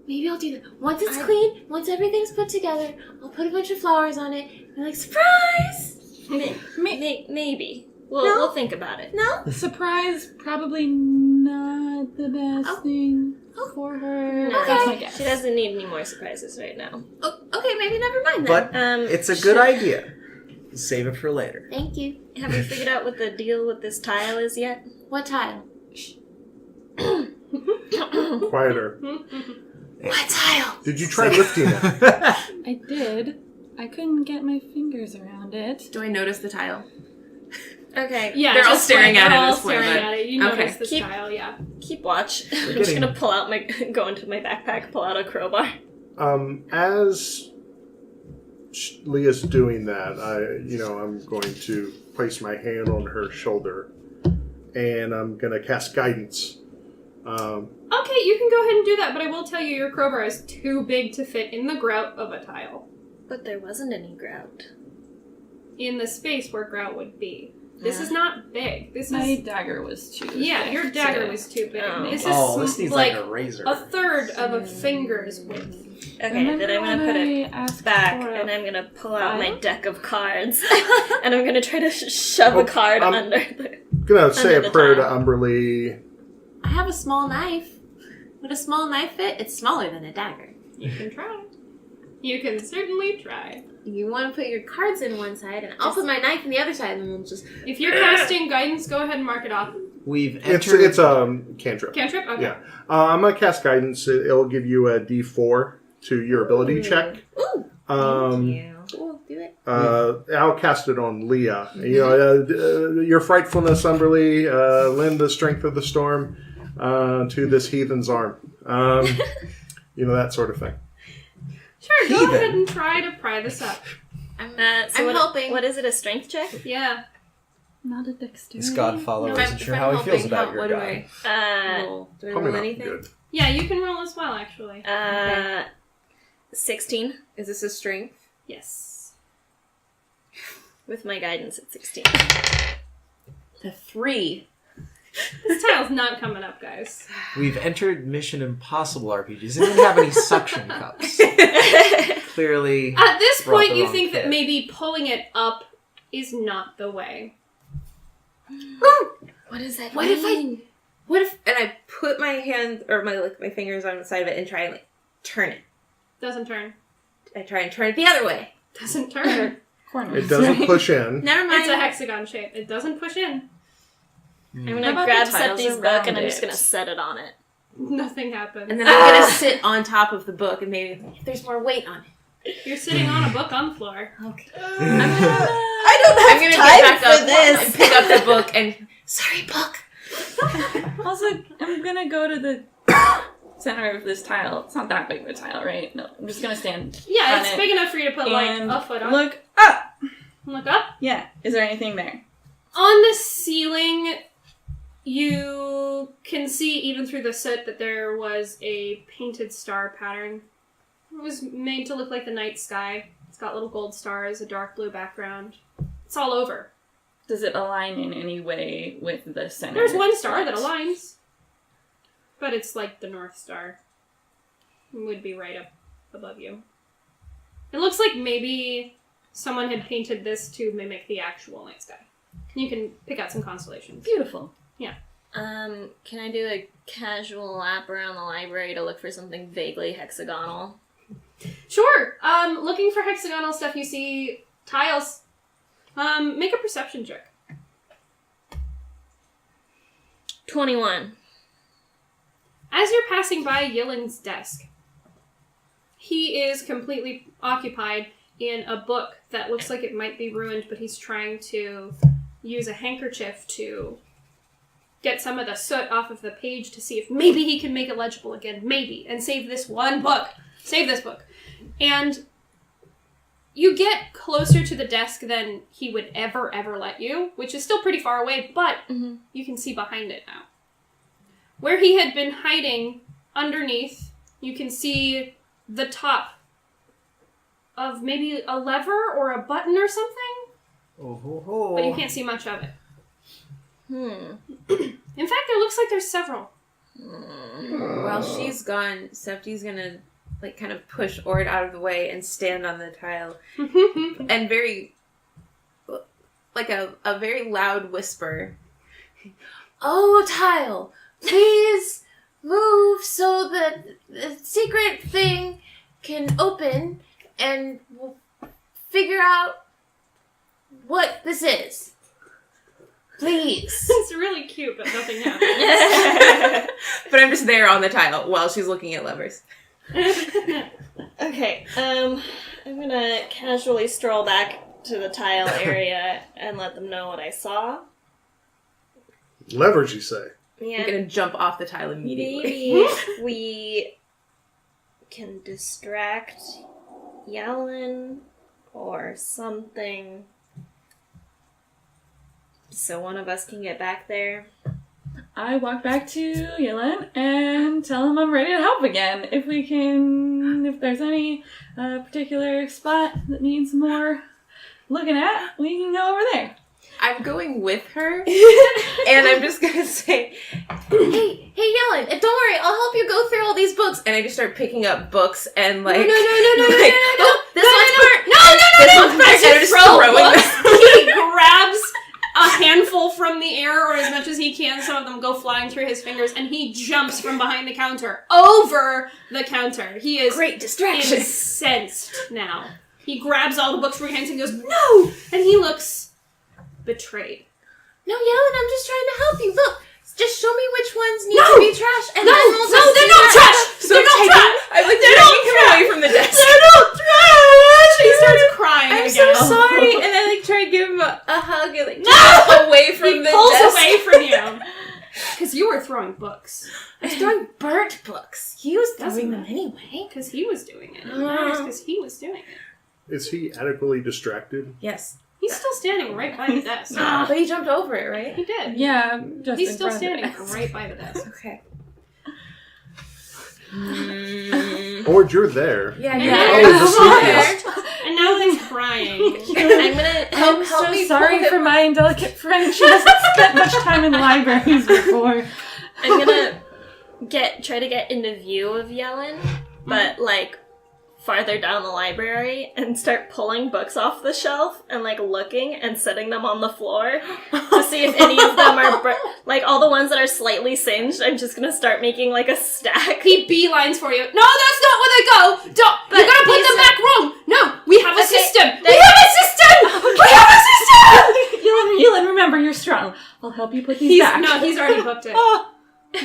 Maybe I'll do that. Once it's clean, once everything's put together, I'll put a bunch of flowers on it. And be like, surprise! Maybe. We'll think about it. No? Surprise, probably not the best thing for her. No, That's my guess. She doesn't need any more surprises right now. Oh, okay, maybe never mind then. But it's a good idea. Save it for later. Thank you. Have you figured out what the deal with this tile is yet? What tile? Quieter. What tile? Did you try lifting it? I did. I couldn't get my fingers around it. Do I notice the tile? Okay. Yeah, They're all just staring like, at it they're at all this point, staring but- at it. You okay. notice this tile, yeah. Keep watch. I'm just getting- gonna go into my backpack, pull out a crowbar. As Leah's doing that, I'm going to place my hand on her shoulder, and I'm going to cast guidance. Okay, you can go ahead and do that, but I will tell you your crowbar is too big to fit in the grout of a tile. But there wasn't any grout. In the space where grout would be. This is not big. This My is... dagger was too Yeah, thick your dagger to- was too big. Oh. This is This needs like a razor. a third of a finger's width. Okay, Remember then I'm gonna when put I it asked back, for a and I'm gonna pull out my file? deck of cards, and I'm gonna try to shove a card under the... Gonna say Under a the prayer to tile. Umberly. I have a small knife. Would a small knife fit? It's smaller than a dagger. You can try. You can certainly try. You want to put your cards in one side, and I'll put my knife in the other side, and we'll just... If you're casting guidance, go ahead and mark it off. We've It's entered. it's a cantrip. Cantrip? Okay. Yeah. I'm gonna cast guidance. It'll give you a D4 to your ability check. Ooh, cool, do it. I'll cast it on Leah. Your frightfulness, Umberly, lend the strength of the storm to this heathen's arm. That sort of thing. Sure, go Heathen. ahead and try to pry this up. I'm I'm helping. What is it, a strength check? Yeah. Not a dexterity. This godfather No, isn't if sure I'm how he feels helping, about your what do guy. I roll? Do I Probably roll not anything? good. Yeah, you can roll as well, actually. 16. Is this a strength? Yes. With my guidance at 16. The 3. This tile's not coming up, guys. We've entered Mission Impossible RPGs. It didn't have any suction cups. Clearly. At this Brought point, the you wrong think that kit. maybe pulling it up is not the way. What does that What mean? if and I put my hand or my fingers on the side of it and try and turn it. Doesn't turn. I try and turn it the other way. Doesn't turn. corners. It doesn't right? push in. Never mind. It's a hexagon shape. It doesn't push in. I'm How gonna about grab the tiles Septi's book around and I'm just it? gonna set it on it. Nothing happens. And then I'm gonna sit on top of the book and maybe there's more weight on it. You're sitting on a book on the floor. Okay. I don't have I'm gonna time get back for up this. and pick up the book and sorry, book. Also, I'm gonna go to the center of this tile. It's not that big of a tile, right? No, I'm just gonna stand. Yeah, on it's it big enough for you to put like and a foot on. Look up. Look up. Yeah. Is there anything there? On the ceiling, you can see even through the soot that there was a painted star pattern. It was made to look like the night sky. It's got little gold stars, a dark blue background. It's all over. Does it align in any way with the center? There's one star that aligns, but it's like the North Star. It would be right up above you. It looks like maybe someone had painted this to mimic the actual night sky. You can pick out some constellations. Beautiful. Can I do a casual lap around the library to look for something vaguely hexagonal? Sure. Looking for hexagonal stuff, you see tiles. Make a perception check. 21. As you're passing by Yillin's desk, he is completely occupied in a book that looks like it might be ruined, but he's trying to use a handkerchief to get some of the soot off of the page to see if maybe he can make it legible again. Maybe. And save this one book. Save this book. And you get closer to the desk than he would ever let you, which is still pretty far away, but you can see behind it now. Where he had been hiding underneath, you can see the top of maybe a lever or a button or something, Oh ho ho. but you can't see much of it. Hmm. In fact, it looks like there's several. While she's gone, Septi's gonna like kind of push Ord out of the way and stand on the tile and very like a very loud whisper. Oh, tile, please move so that the secret thing can open and we'll figure out what this is. Please. It's really cute, but nothing happens. But I'm just there on the tile while she's looking at levers. Okay, I'm gonna casually stroll back to the tile area and let them know what I saw. Levers, you say? Yeah. I'm gonna jump off the tile immediately. Maybe we can distract Yellen or something so one of us can get back there. I walk back to Yellen and tell him I'm ready to help again. If there's any particular spot that needs more looking at, we can go over there. I'm going with her, and I'm just gonna say, hey, Yellen, don't worry, I'll help you go through all these books. And I just start picking up books and like, No. like, oh, this one's burnt. No. This one's burnt. As And I'm you just throw throwing books, them. he grabs a handful from the air, or as much as he can. Some of them go flying through his fingers, and he jumps from behind the counter over the counter. He is Great distraction. incensed now. He grabs all the books from your hands and goes, "No!" And he looks betrayed. No, Yellen, I'm just trying to help you. Look, just show me which ones need to be trash, and then we'll just they're do not that. trash. So They're not taking, trash. I'm like taking him away from the desk. They're not trash. He starts crying I'm again. so sorry. And I like try to give him a hug and like No! just away from He the pulls desk. away from you because you were throwing books. I was throwing burnt books. He was Doesn't throwing them matter. anyway. Because he was doing it. It matters because he was doing it. Is he adequately distracted? Yes. He's still standing right by the desk. But he jumped over it, right? He did. Yeah, just He's in still front of the standing desk. right by the desk. Okay. Or you're there. Yeah. Yeah. Oh, And now he's crying. I'm gonna Help So me sorry pull for him. my indelicate friend. She hasn't spent much time in libraries before. I'm gonna try to get into view of Yellen, but like farther down the library and start pulling books off the shelf and, like, looking and setting them on the floor to see if any of them are, like, all the ones that are slightly singed, I'm just gonna start making, like, a stack. He beelines for you. No, that's not where they go! Don't! But You gotta put he's them back wrong! No! We have a Okay, system! they- We have a system! We have a system! Yulin, remember, you're strong. I'll help you put these He's back. no, he's already booked it. Oh.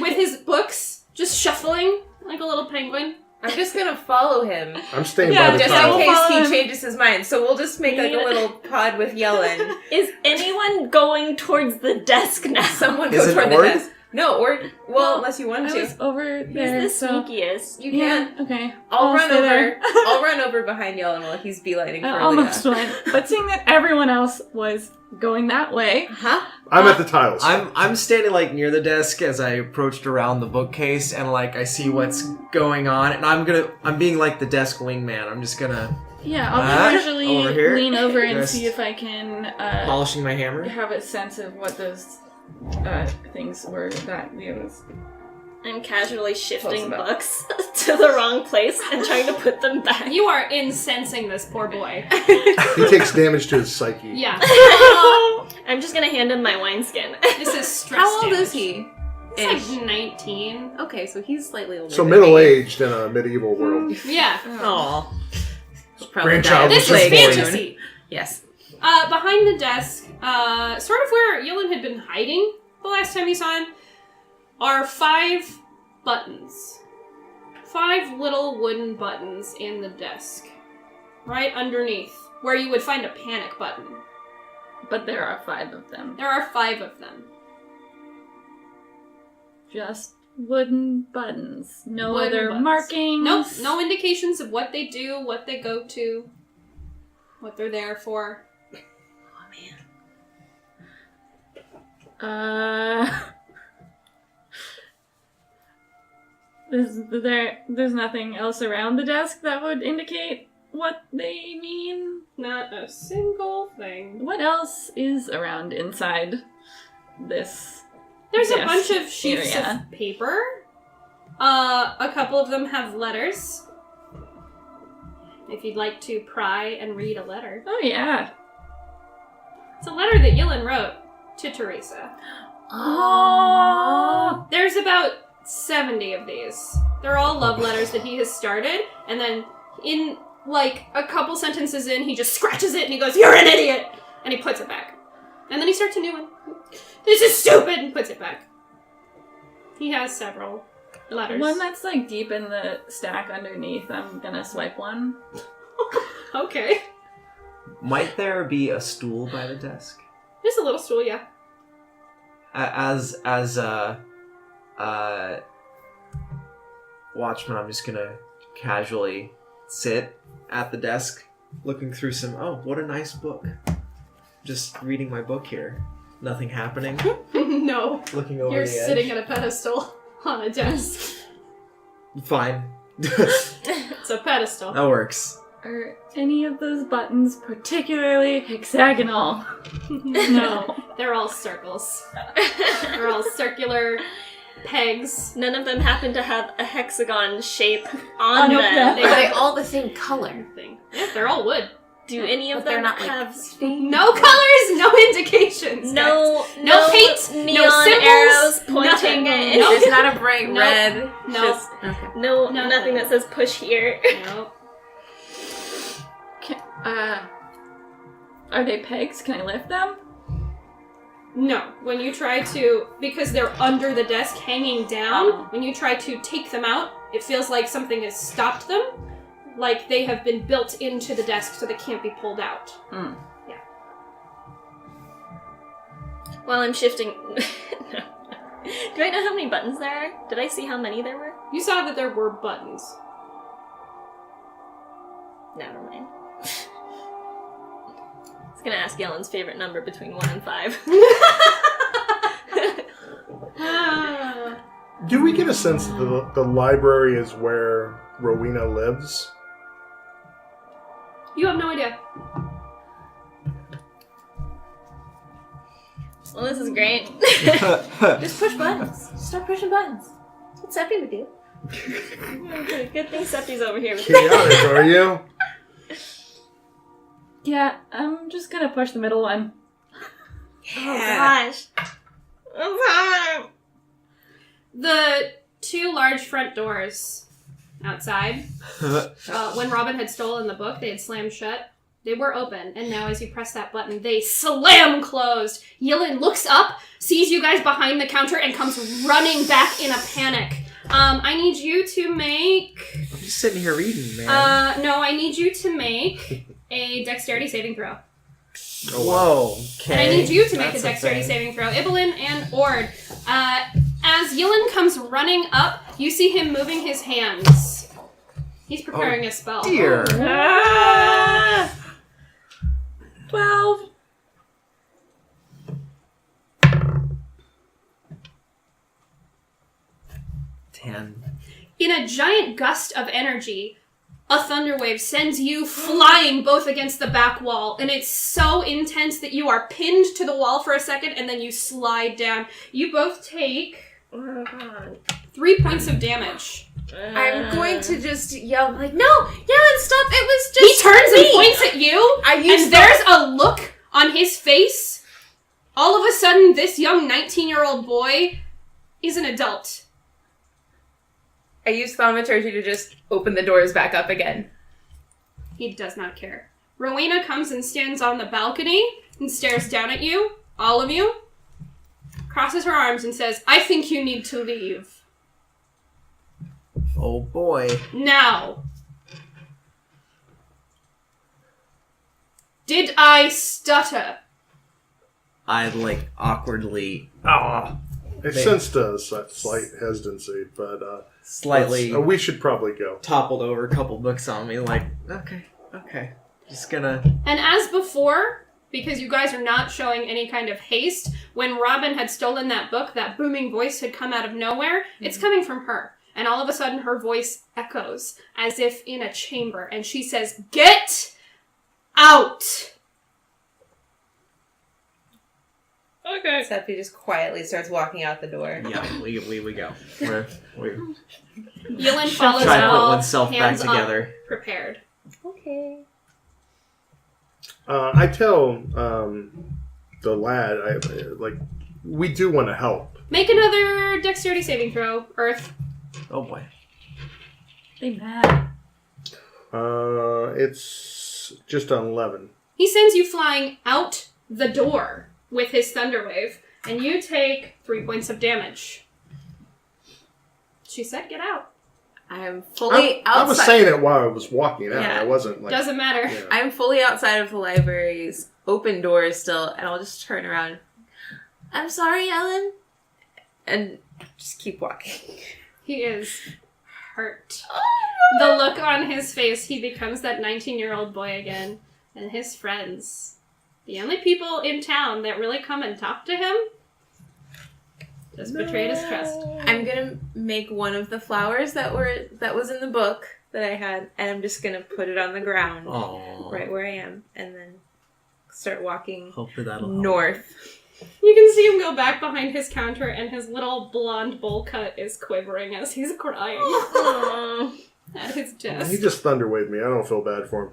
With his books, just shuffling like a little penguin. I'm just gonna follow him. I'm staying Yeah, by the Just I in will tile. case follow he him. changes his mind. So we'll just make like a little pod with Yellen. Is anyone going towards the desk now? Someone Is go it toward the Ord? desk. No, or well, unless you want I to. was over He's there. the so. sneakiest. You Yeah, can. okay. I'll run stay over. there. I'll run over behind Yellen while he's beelining I for almost Leah. went. But seeing that everyone else was going that way, Huh? I'm at the tiles. I'm standing like near the desk as I approached around the bookcase, and like I see what's going on, and I'm being like the desk wingman. I'm just gonna yeah, I'll casually over here. lean over and Just see if I can polishing my hammer. have a sense of what those things were that Leah was. I'm casually shifting Close enough. books to the wrong place and trying to put them back. You are incensing this poor boy. He takes damage to his psyche. Yeah. I'm just gonna hand him my wineskin. This is stress How old damage. is he? He's like 19. Okay, so he's slightly older. So than middle me. aged in a medieval world. Yeah. Aw. Grandchild This was is just born. fantasy. Yes. Behind the desk, sort of where Yulin had been hiding the last time we saw him, are 5 buttons. 5 little wooden buttons in the desk. Right underneath, where you would find a panic button. But there are 5 of them. There are 5 of them. Just wooden buttons. No Wooden other buttons. markings. Nope, no indications of what they do, what they go to, what they're there for. There's nothing else around the desk that would indicate what they mean. Not a single thing. What else is around inside this? There's a desk bunch of sheets area? of paper. A couple of them have letters. If you'd like to pry and read a letter. Oh yeah. It's a letter that Yulin wrote to Teresa. Oh. There's about 70 of these. They're all love letters that he has started, and then in, like, a couple sentences in, he just scratches it and he goes, "You're an idiot!" And he puts it back. And then he starts a new one. "This is stupid!" and puts it back. He has several letters. One that's like deep in the stack underneath. I'm gonna swipe one. Okay. Might there be a stool by the desk? There's a little stool, yeah. As watchman, I'm just gonna casually sit at the desk, looking through some. Oh, what a nice book! Just reading my book here. Nothing happening. No. Looking over You're the edge. sitting at a pedestal on a desk. Fine. It's a pedestal. That works. Are any of those buttons particularly hexagonal? No. They're all circles. They're all circular pegs. None of them happen to have a hexagon shape on On them. them. They Are have they all the same color? thing. Yeah, they're all wood. Do any of But they're them not like have No colors, no indications. no No paint, neon no symbols, arrows pointing nothing. in? Nope. There's not a bright Nope. red. No. Just, okay. No, Nothing. nothing that says push here. No. Are they pegs? Can I lift them? No. When you try to, because they're under the desk hanging down, Oh. when you try to take them out, it feels like something has stopped them. Like they have been built into the desk so they can't be pulled out. Mm. While I'm shifting. No. Do I know how many buttons there are? Did I see how many there were? You saw that there were buttons. Never mind. I was gonna ask Yellen's favorite number between 1 and 5. Do we get a sense that the library is where Rowena lives? You have no idea. Well, this is great. Just push buttons. Start pushing buttons. That's what Seppi would do. Okay, good thing Septi's over here with Chaotic, are you? Yeah, I'm just gonna push the middle one. Oh gosh. The two large front doors outside, when Robin had stolen the book, they had slammed shut. They were open, and now as you press that button, they slam closed. Yilin looks up, sees you guys behind the counter, and comes running back in a panic. I need you to make... I'm just sitting here reading, man. No, I need you to make a dexterity saving throw. Whoa, okay. And I need you to make That's a dexterity thing. saving throw. Ibelin and Ord. As Yilin comes running up, you see him moving his hands. He's preparing a spell. Dear. 12. In a giant gust of energy, a thunderwave sends you flying both against the back wall, and it's so intense that you are pinned to the wall for a second, and then you slide down. You both take 3 points of damage. I'm going to just yell, like, no, Yellen, stop, it was He just turns me. and points at you, and there's a look on his face. All of a sudden, this young 19-year-old boy is an adult. I use thaumaturgy to just open the doors back up again. He does not care. Rowena comes and stands on the balcony and stares down at you, all of you, crosses her arms and says, I think you need to leave. Oh boy. Now. Did I stutter? I awkwardly I sensed a slight hesitancy, but slightly we should probably go. toppled over a couple books on me, like, okay. Just gonna... And as before, because you guys are not showing any kind of haste, when Robin had stolen that book, that booming voice had come out of nowhere. It's coming from her. And all of a sudden, her voice echoes as if in a chamber. And she says, Get out! Okay. Seppi just quietly starts walking out the door. Yeah, we go. We Yilin follows try to put all, oneself back hands together. up, prepared. Okay. I tell the lad, we do want to help. Make another dexterity saving throw, Earth. Oh boy. They mad. It's just on 11. He sends you flying out the door with his thunderwave, and you take 3 points of damage. She said, get out. I'm fully outside. I was saying it while I was walking out. Yeah. I wasn't like... Doesn't matter. Yeah. I'm fully outside of the library's open doors still, and I'll just turn around. I'm sorry, Ellen. And just keep walking. He is hurt. The look on his face, he becomes that 19-year-old boy again. And his friends, the only people in town that really come and talk to him, just betrayed his trust. I'm gonna make one of the flowers that was in the book that I had, and I'm just gonna put it on the ground Aww. right where I am, and then start walking Hopefully that'll help. north. You can see him go back behind his counter, and his little blonde bowl cut is quivering as he's crying at his He desk. just thunderwaved me. I don't feel bad for him.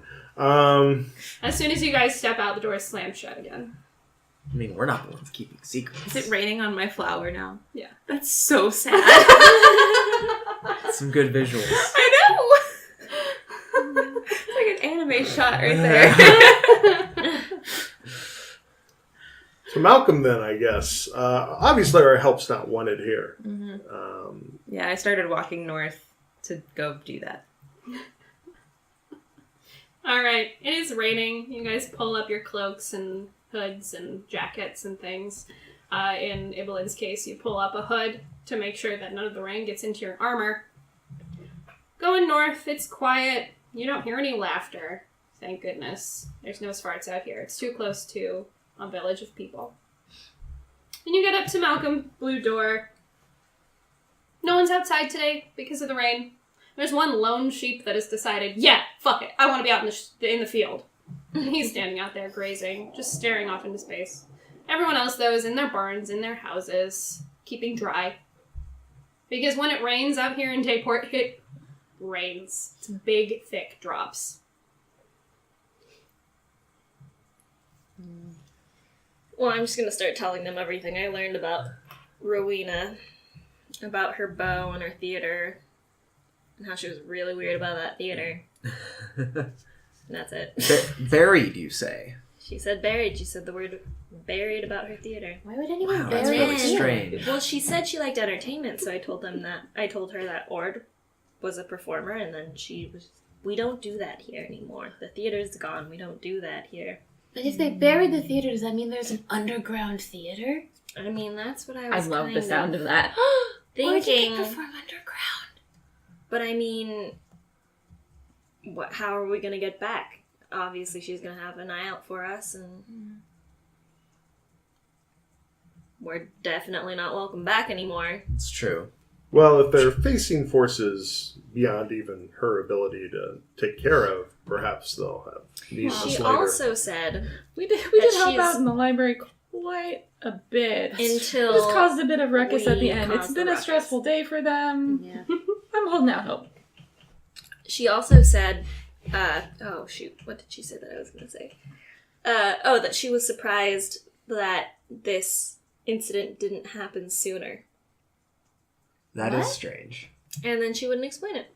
As soon as you guys step out, the door is slammed shut again. I mean, we're not the ones keeping secrets. Is it raining on my flower now? Yeah. That's so sad. Some good visuals. I know! It's like an anime shot right there. So Malcolm then, I guess. Obviously our help's not wanted here. Yeah, I started walking north to go do that. Alright, it is raining. You guys pull up your cloaks and hoods and jackets and things. In Ibelin's case, you pull up a hood to make sure that none of the rain gets into your armor. Going north, it's quiet. You don't hear any laughter. Thank goodness. There's no Svarts out here. It's too close to a village of people. And you get up to Malcolm, blue door. No one's outside today because of the rain. There's one lone sheep that has decided, yeah, fuck it, I want to be out in the field. And he's standing out there grazing, just staring off into space. Everyone else, though, is in their barns, in their houses, keeping dry. Because when it rains out here in Dayport, it rains. It's big, thick drops. Well, I'm just gonna start telling them everything I learned about Rowena, about her bow and her theater, and how she was really weird about that theater. And that's it. Buried, you say? She said buried. She said the word buried about her theater. Why would anyone Wow, bury that's a really theater? strange. Well, she said she liked entertainment, so I told her that Ord was a performer, and then she was, we don't do that here anymore. The theater's gone. We don't do that here. But if they buried the theater, does that mean there's an underground theater? I mean, that's what I I was love the kind sound of that. Or did thinking. they perform underground? But I mean, how are we gonna get back? Obviously, she's gonna have an eye out for us, and we're definitely not welcome back anymore. It's true. Well, if they're facing forces beyond even her ability to take care of, perhaps they'll have needs She later. also said We did That help she's- out in the library quite a bit. until Just caused a bit of ruckus at we the end. It's caused been the a ruckus. stressful day for them. Yeah. I'm holding out hope. She also said, oh shoot, what did she say that I was gonna say? That she was surprised that this incident didn't happen sooner. That is What? strange. And then she wouldn't explain it.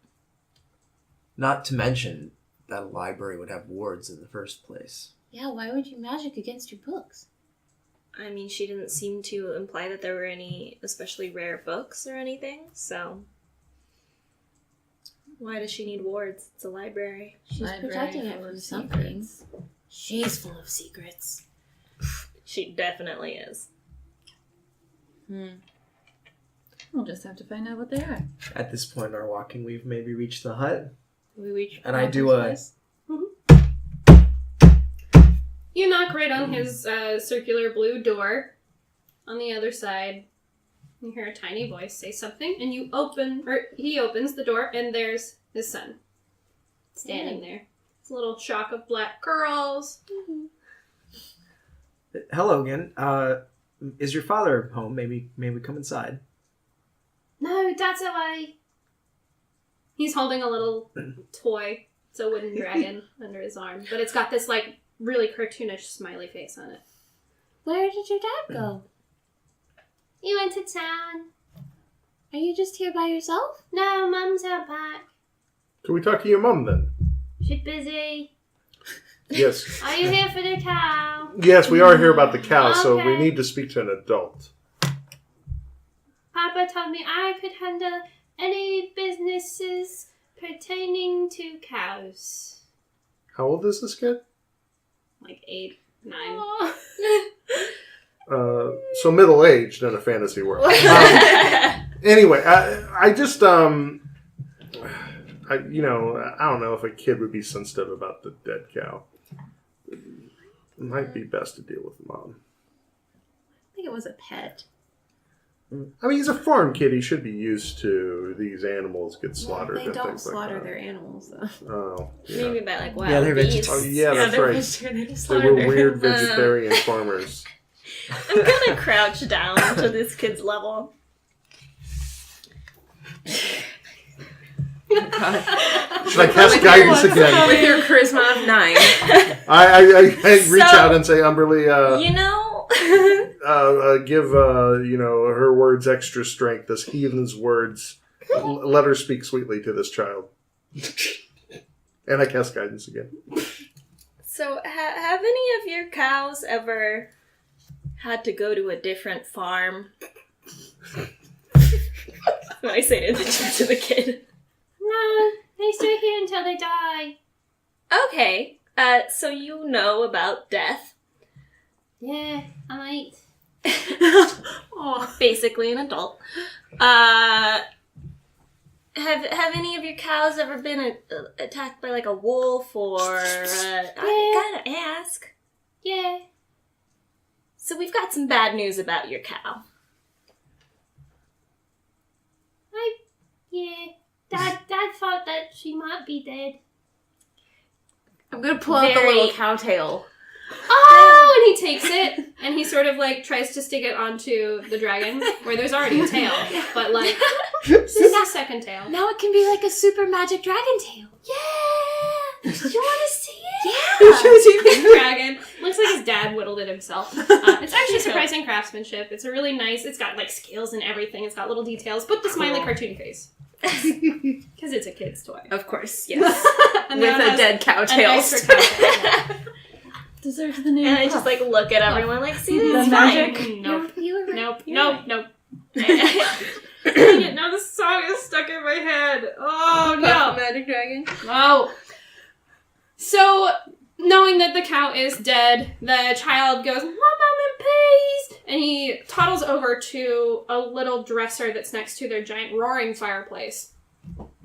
Not to mention that a library would have wards in the first place. Yeah, why would you magic against your books? I mean, she didn't seem to imply that there were any especially rare books or anything, so why does she need wards? It's a library. She's Library protecting it full from of something. secrets. She's full of secrets. She definitely is. We'll just have to find out what they are. At this point in our walking, we've maybe reached the hut. We reach And I do a... You knock right on his circular blue door. On the other side, you hear a tiny voice say something, and he opens the door, and there's his son standing there. It's a little shock of black curls. Hello again. Is your father home? Maybe we come inside. No, Dad's away. He's holding a little toy. It's a wooden dragon under his arm, but it's got this like really cartoonish smiley face on it. Where did your dad go? He went to town. Are you just here by yourself? No, Mum's out back. Can we talk to your mum then? She's busy. Yes. Are you here for the cow? Yes, we are here about the cow, so we Okay. need to speak to an adult. Papa told me I could handle any businesses pertaining to cows. How old is this kid? Like 8, 9. So middle-aged in a fantasy world. Anyway, I just, I don't know if a kid would be sensitive about the dead cow. It might be best to deal with mom. I think it was a pet. I mean, he's a farm kid. He should be used to these animals get slaughtered They and don't things slaughter like that. their animals, though. Oh, yeah. Maybe by like wild Yeah, they're beasts. Oh, yeah, that's they're right. vegetarian, they just They slaughter were their weird animals. vegetarian farmers. I'm gonna crouch down to this kid's level. Should I cast guidance again? With your charisma of 9. I reach So, out and say, Umberly, give her words extra strength. This heathen's words. Let her speak sweetly to this child. And I cast guidance again. So, have any of your cows ever had to go to a different farm? I say to the kid. No, they stay here until they die. Okay, so you know about death. Yeah, I might. Oh, basically an adult. Have any of your cows ever been attacked by like a wolf or? I gotta ask. Yeah. So we've got some bad news about your cow. Yeah. Dad thought that she might be dead. I'm gonna pull out the Very- little cow tail. Oh, and he takes it, and he sort of like tries to stick it onto the dragon, where there's already a tail, but like This is the second tail. Now it can be like a super magic dragon tail. Yeah! Do you want to see it? Big dragon. Looks like his dad whittled it himself. It's actually surprising craftsmanshship. It's a really nice. It's got like scales and everything. It's got little details, but the smiley cartoony face. Because it's a kid's toy. Of course, yes. And With now it a has dead cow an tail. extra cow tail. Deserves the name. And I just like look at everyone like, see, The this is magic. fine. Nope. You were right. Nope. You're Nope. right. Nope. Dang it, now the song is stuck in my head. Oh no. Magic dragon. Oh. So, knowing that the cow is dead, the child goes, "Mom, please!" And he toddles over to a little dresser that's next to their giant roaring fireplace.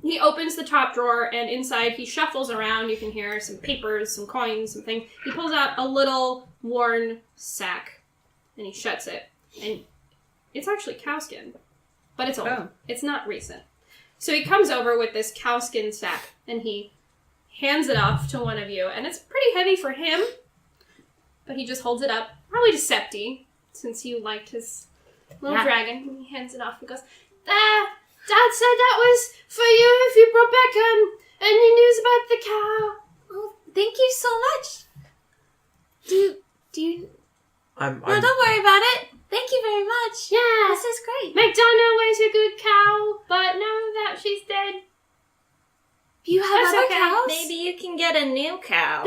He opens the top drawer, and inside he shuffles around. You can hear some papers, some coins, something. He pulls out a little worn sack, and he shuts it. And it's actually cowskin, but it's old. Oh. It's not recent. So he comes over with this cowskin sack, and he hands it off to one of you, and it's pretty heavy for him, but he just holds it up, probably to Septi, since you liked his little dragon, and he hands it off and goes, Dad said that was for you if you brought back any news about the cow. Oh, thank you so much. Do you... I'm No, don't worry about it. Thank you very much. Yeah, This is great. McDonough was a good cow, but now that she's dead, You have That's other okay. cows? Maybe you can get a new cow.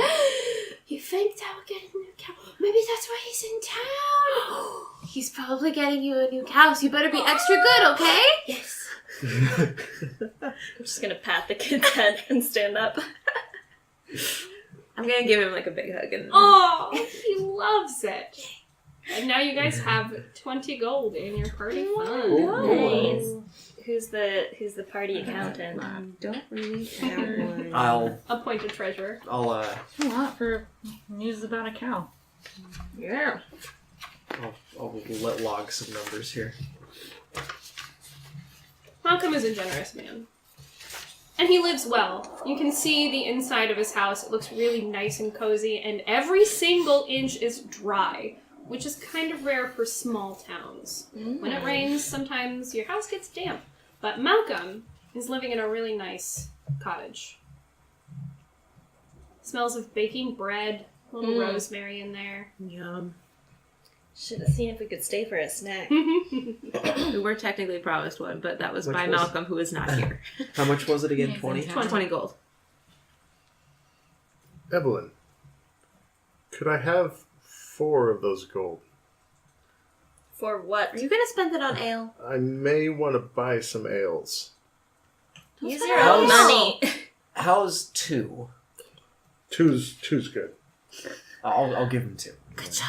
you think that will get a new cow? Maybe that's why he's in town. He's probably getting you a new cow, so you better be extra good, okay? Yes. I'm just gonna pat the kid's head and stand up. I'm gonna give him like a big hug and Oh, he loves it. And now you guys have 20 gold in your party fund. Nice. Who's the party accountant? I don't really have one. I'll Appointed treasurer. I'll A lot for news about a cow. Yeah. I'll let log some numbers here. Malcolm is a generous man. And he lives well. You can see the inside of his house. It looks really nice and cozy, and every single inch is dry, which is kind of rare for small towns. When it rains, sometimes your house gets damp. But Malcolm is living in a really nice cottage. Smells of baking bread, a little rosemary in there. Yum. Should have seen if we could stay for a snack. We were technically promised one, but that was Which by was- Malcolm, who is not here. How much was it again? He's in 20? town. 20 gold. Evelyn, could I have 4 of those gold? For what? Are you going to spend it on ale? I may want to buy some ales. Use spend your it on own ale. money. How's 2? Two's good. I'll give him 2. Good job.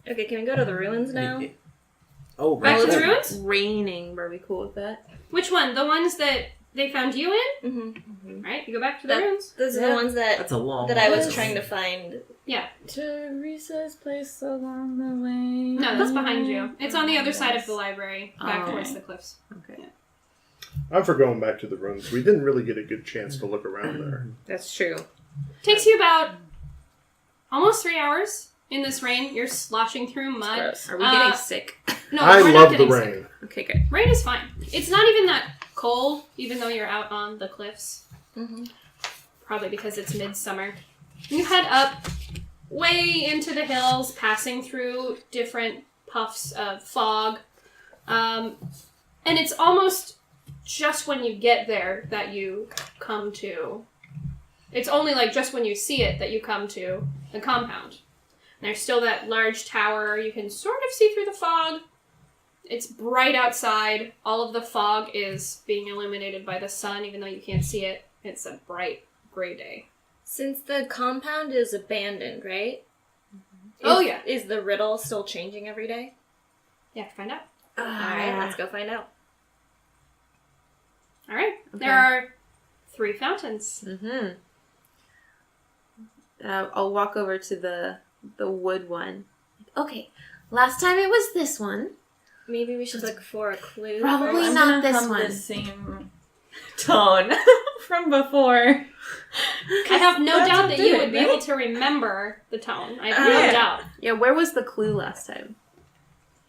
Okay, can we go to the ruins now? Oh, Back right. to the Oh, ruins? Raining. Were we cool with that? Which one? The ones that they found you in? Mm-hmm. Right, you go back to the That- ruins. Those are the ones That's that a long I was list. trying to find. Teresa's place along the way. No, that's behind you. It's on the other side of the library, back Oh. towards the cliffs. Okay. I'm for going back to the ruins. We didn't really get a good chance to look around there. That's true. Takes you about almost 3 hours in this rain. You're sloshing through mud. Gross. Are we getting sick? No, I we're not love the getting rain. sick. Okay, good. Rain is fine. It's not even that cold, even though you're out on the cliffs. Mm-hmm. Probably because it's midsummer. You head up way into the hills, passing through different puffs of fog. And it's almost just when you get there that you come to... It's only like just when you see it that you come to the compound. And there's still that large tower. You can sort of see through the fog. It's bright outside. All of the fog is being illuminated by the sun, even though you can't see it. It's a bright gray day. Since the compound is abandoned, right? Oh, yeah. Is the riddle still changing every day? You have to find out. Alright, let's go find out. All right. Okay. There are 3 fountains. Mm-hmm. I'll walk over to the wood one. Okay, last time it was this one. Maybe we should look for a clue. Probably first. I'm not gonna this hum one. the same tone from before. I have no That's doubt what that did you it, would be right? able to remember the tone. I have no Yeah. doubt. Yeah, where was the clue last time?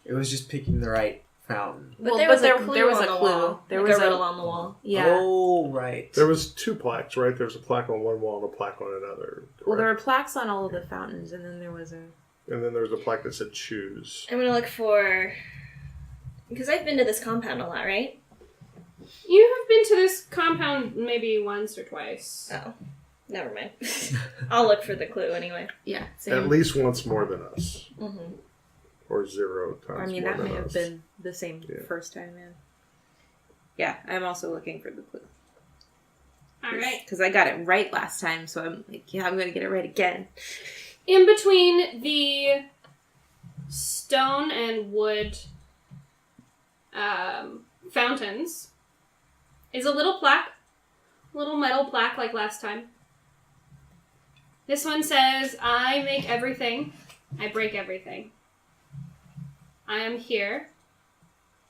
It was just picking the right fountain. But Well, there but was there- a clue there was on a the clue. wall. There Like was a a- riddle on the wall. Yeah. Oh, right. There was 2 plaques, right? There's a plaque on one wall and a plaque on another. Well, there correct? were plaques on all of the fountains, and then there was a. And then there's a plaque that said choose. I'm gonna look for... Because I've been to this compound a lot, right? You have been to this compound maybe once or twice. Oh. Never mind. I'll look for the clue anyway. Yeah, At same. least once more than us. Mm-hmm. Or 0 times I mean, more that than may have us. been the same Yeah. first time, yeah. Yeah, I'm also looking for the clue. All right. Because I got it right last time, so I'm like, yeah, I'm going to get it right again. In between the stone and wood fountains is a little plaque, little metal plaque like last time. This one says, I make everything, I break everything. I am here,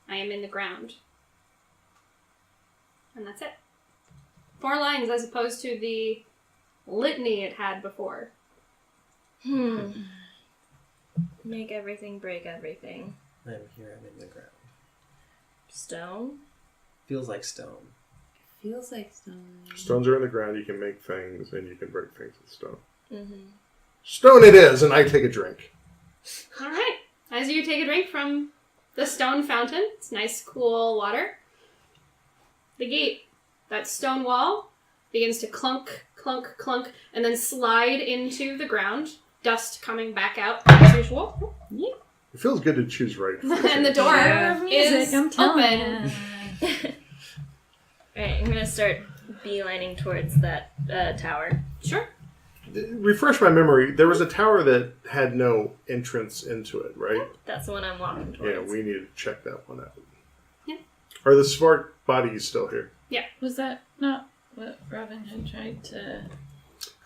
I am in the ground. And that's it. 4 lines as opposed to the litany it had before. Make everything, break everything. I'm here, I'm in the ground. Stone? Feels like stone. Feels like stone. Stones are in the ground, you can make things, and you can break things with stone. Mm-hmm. Stone it is, and I take a drink. All right. As you take a drink from the stone fountain, it's nice, cool water. The gate, that stone wall, begins to clunk, clunk, clunk, and then slide into the ground. Dust coming back out as usual. It feels good to choose right. And the door is open. Alright, I'm gonna start beelining towards that tower. Sure. Refresh my memory. There was a tower that had no entrance into it, right? That's the one I'm walking Yeah, towards. we need to check that one out. Yeah. Are the smart bodies still here? Was that not what Robin had tried to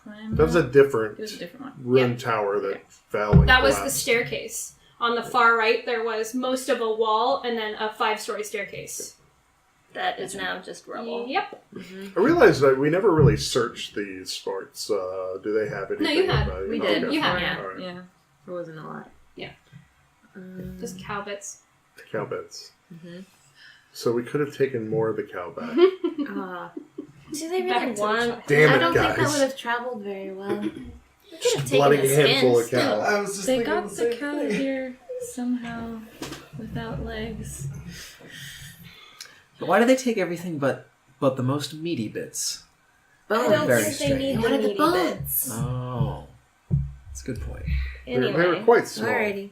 climb? That was a up? different It was a different one. ruined tower that fell and That was the collapsed. staircase. On the far right, there was most of a wall and then a 5-story staircase. That is now just rubble. Yep. I realized that we never really searched these sparts. Do they have anything? No, you had. of value? We did. Okay. You had, yeah. All right. Yeah. It wasn't a lot. Yeah. Um, Just cow bits. Cow bits. Mhm. So we could have taken more of the cow back. Do they Back really to the want... shop. Damn I it, don't think that guys. would have traveled very well. We could have taken Bloody the handful of skins. cow. I was just They thinking got the same cow thing. here somehow without legs. But why do they take everything but the most meaty bits? I Bones. don't Very think they strange. need They the wanted the meaty bones. bits. Oh. That's a good point. They were Anyway. quite small. Alrighty.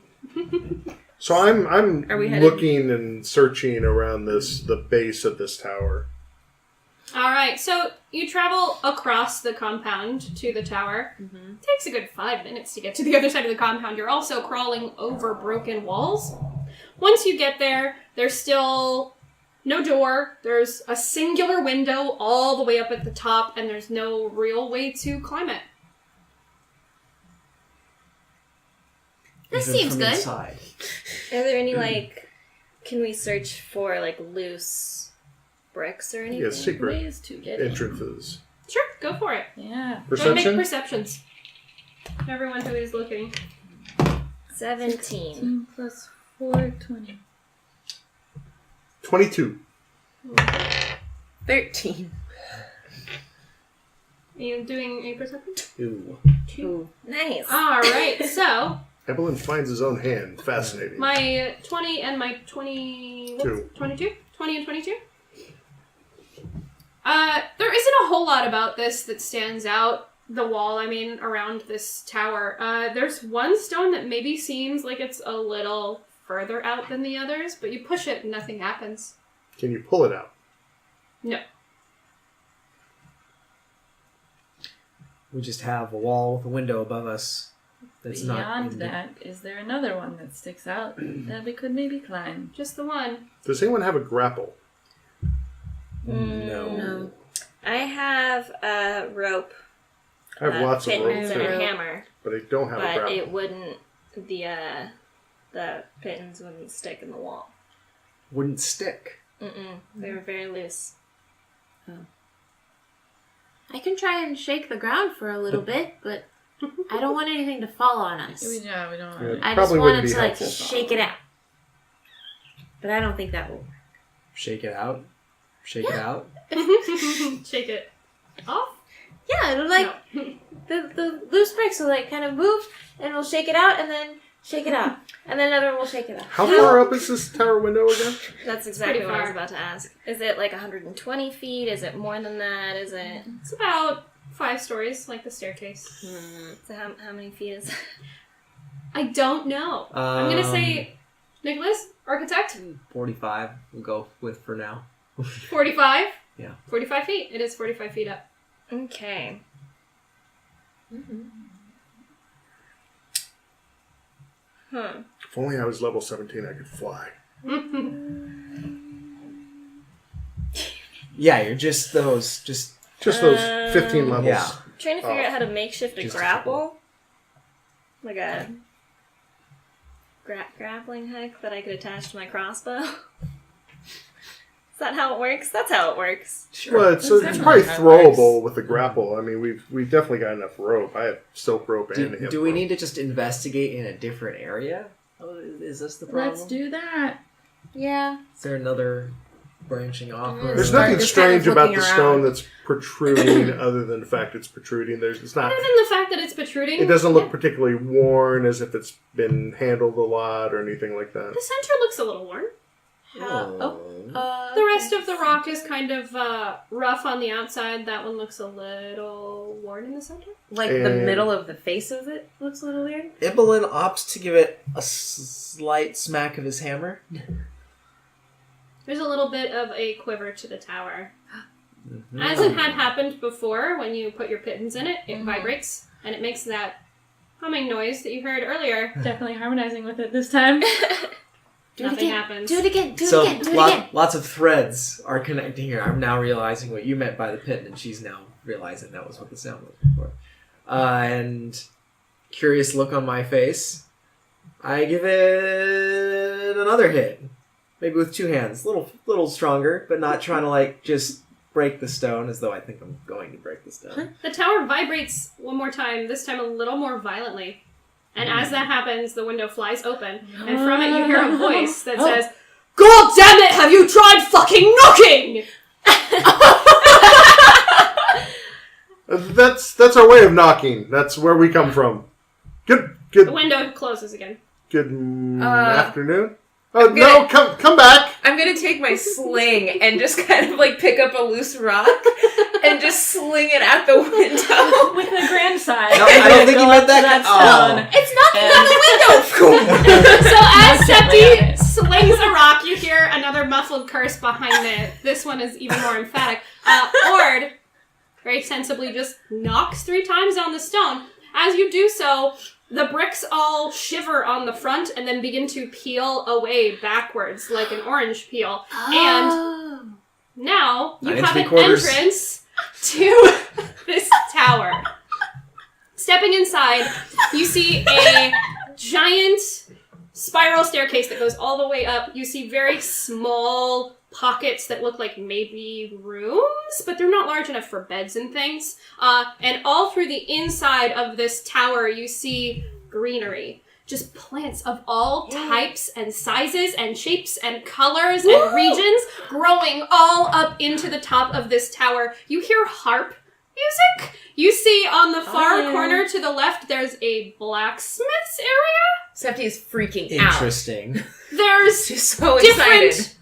So I'm Are we headed- looking and searching around the base of this tower. All right, so you travel across the compound to the tower. Mm-hmm. It takes a good 5 minutes to get to the other side of the compound. You're also crawling over broken walls. Once you get there, there's still no door. There's a singular window all the way up at the top, and there's no real way to climb it. This Even seems from good. Inside. Are there any, like... Can we search for, like, loose bricks or anything? Yeah, secret Ways to get in. entrances. Sure, go for it. Yeah. Go and make Perception? perceptions. Everyone who is looking. 17. 16 plus 4, 20. 22. 13. Are you doing a perception? Ooh. Ooh. Nice. All right, so Evelyn finds his own hand. Fascinating. my 20 and my 20... what's Two. it? 22? 20 and 22? There isn't a whole lot about this that stands out. The wall, around this tower. There's one stone that maybe seems like it's a little further out than the others, but you push it and nothing happens. Can you pull it out? No. We just have a wall with a window above us that's not. Beyond in- that, is there another one that sticks out that we could maybe climb? Just the one. Does anyone have a grapple? No. No. I have a rope, I have lots of pittance, rope and a too, hammer, but I don't have a but grapple. it wouldn't. The pittance wouldn't stick in the wall. Wouldn't stick. They were very loose. I can try and shake the ground for a little bit, but I don't want anything to fall on us. We don't Yeah. want I just Probably wanted wouldn't be to like helpful. shake it out. But I don't think that will work. Shake it out. Shake it out. Shake it off. Yeah, it'll like No. the loose bricks will like kind of move, and we'll shake it out, and then shake it out, and then another one will shake it out. How far up is this tower window again? That's exactly pretty what I was far. about to ask. Is it like 120 feet? Is it more than that? Is it... It's about 5 stories, like the staircase. So how many feet is it? I don't know. I'm gonna say, Nicholas, architect, 45. We'll go with for now. 45. Yeah. 45 feet. It is 45 feet up. Okay. Huh. If only I was level 17, I could fly. Yeah, you're just those. Just Just those 15 levels. yeah. Trying to figure Oh. out how to makeshift a Just a grapple. Like a grappling hook that I could attach to my crossbow. Is that how it works? That's how it works. Well, it's That's probably definitely how it throwable with the grapple. I mean, we've definitely got enough rope. I have silk rope and hip Do we rope. need to just investigate in a different area? Oh, is this the problem? Let's do that. Yeah. Is there another branching off? or- There's Start nothing just kind of strange about looking the around. stone that's protruding, other than the fact it's protruding. It's not. Other than the fact that it's protruding, It doesn't look particularly worn, as if it's been handled a lot or anything like that. the center looks a little worn. The rest of the rock is kind of rough on the outside. That one looks a little worn in the center. Like the And- middle of the face of it looks a little weird. Ibelin opts to give it a slight smack of his hammer. There's a little bit of a quiver to the tower. Mhm. As it had happened before, when you put your pittance in it, it vibrates, and it makes that humming noise that you heard earlier. Definitely harmonizing with it this time. Nothing happens. Do it again. Do So it again. Do it again. lots of threads are connecting here. I'm now realizing what you meant by the pit, and she's now realizing that was what the sound was before. And curious look on my face. I give it another hit, maybe with 2 hands, little stronger, but not trying to like just break the stone as though I think I'm going to break the stone. The tower vibrates one more time, this time a little more violently. And as that happens, the window flies open, and from it you hear a voice that says, "God damn it, have you tried fucking knocking?" That's our way of knocking. That's where we come from. Good The window closes again. afternoon. Oh I'm no! gonna- Come back! I'm gonna take my sling and just kind of like pick up a loose rock and just sling it at the window. With the grand side. No, I don't think Go you meant up to that. stone. It's knocking And- on the window. So as Most definitely Septi on it. slings a rock, you hear another muffled curse behind it. This one is even more emphatic. Ord very sensibly just knocks 3 times on the stone. As you do so, the bricks all shiver on the front and then begin to peel away backwards like an orange peel. And now you 9 have an 3/4. entrance to this tower. Stepping inside, you see a giant spiral staircase that goes all the way up. You see very small pockets that look like maybe rooms, but they're not large enough for beds and things. And all through the inside of this tower, you see greenery. Just plants of all types and sizes and shapes and colors and regions growing all up into the top of this tower. You hear harp music. You see on the far corner to the left, there's a blacksmith's area. Septi is freaking out. Interesting. There's She's so different excited.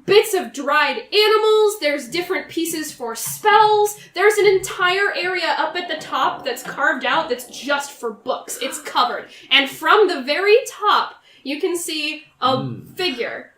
bits of dried animals. There's different pieces for spells. There's an entire area up at the top that's carved out that's just for books. It's covered. And from the very top, you can see a figure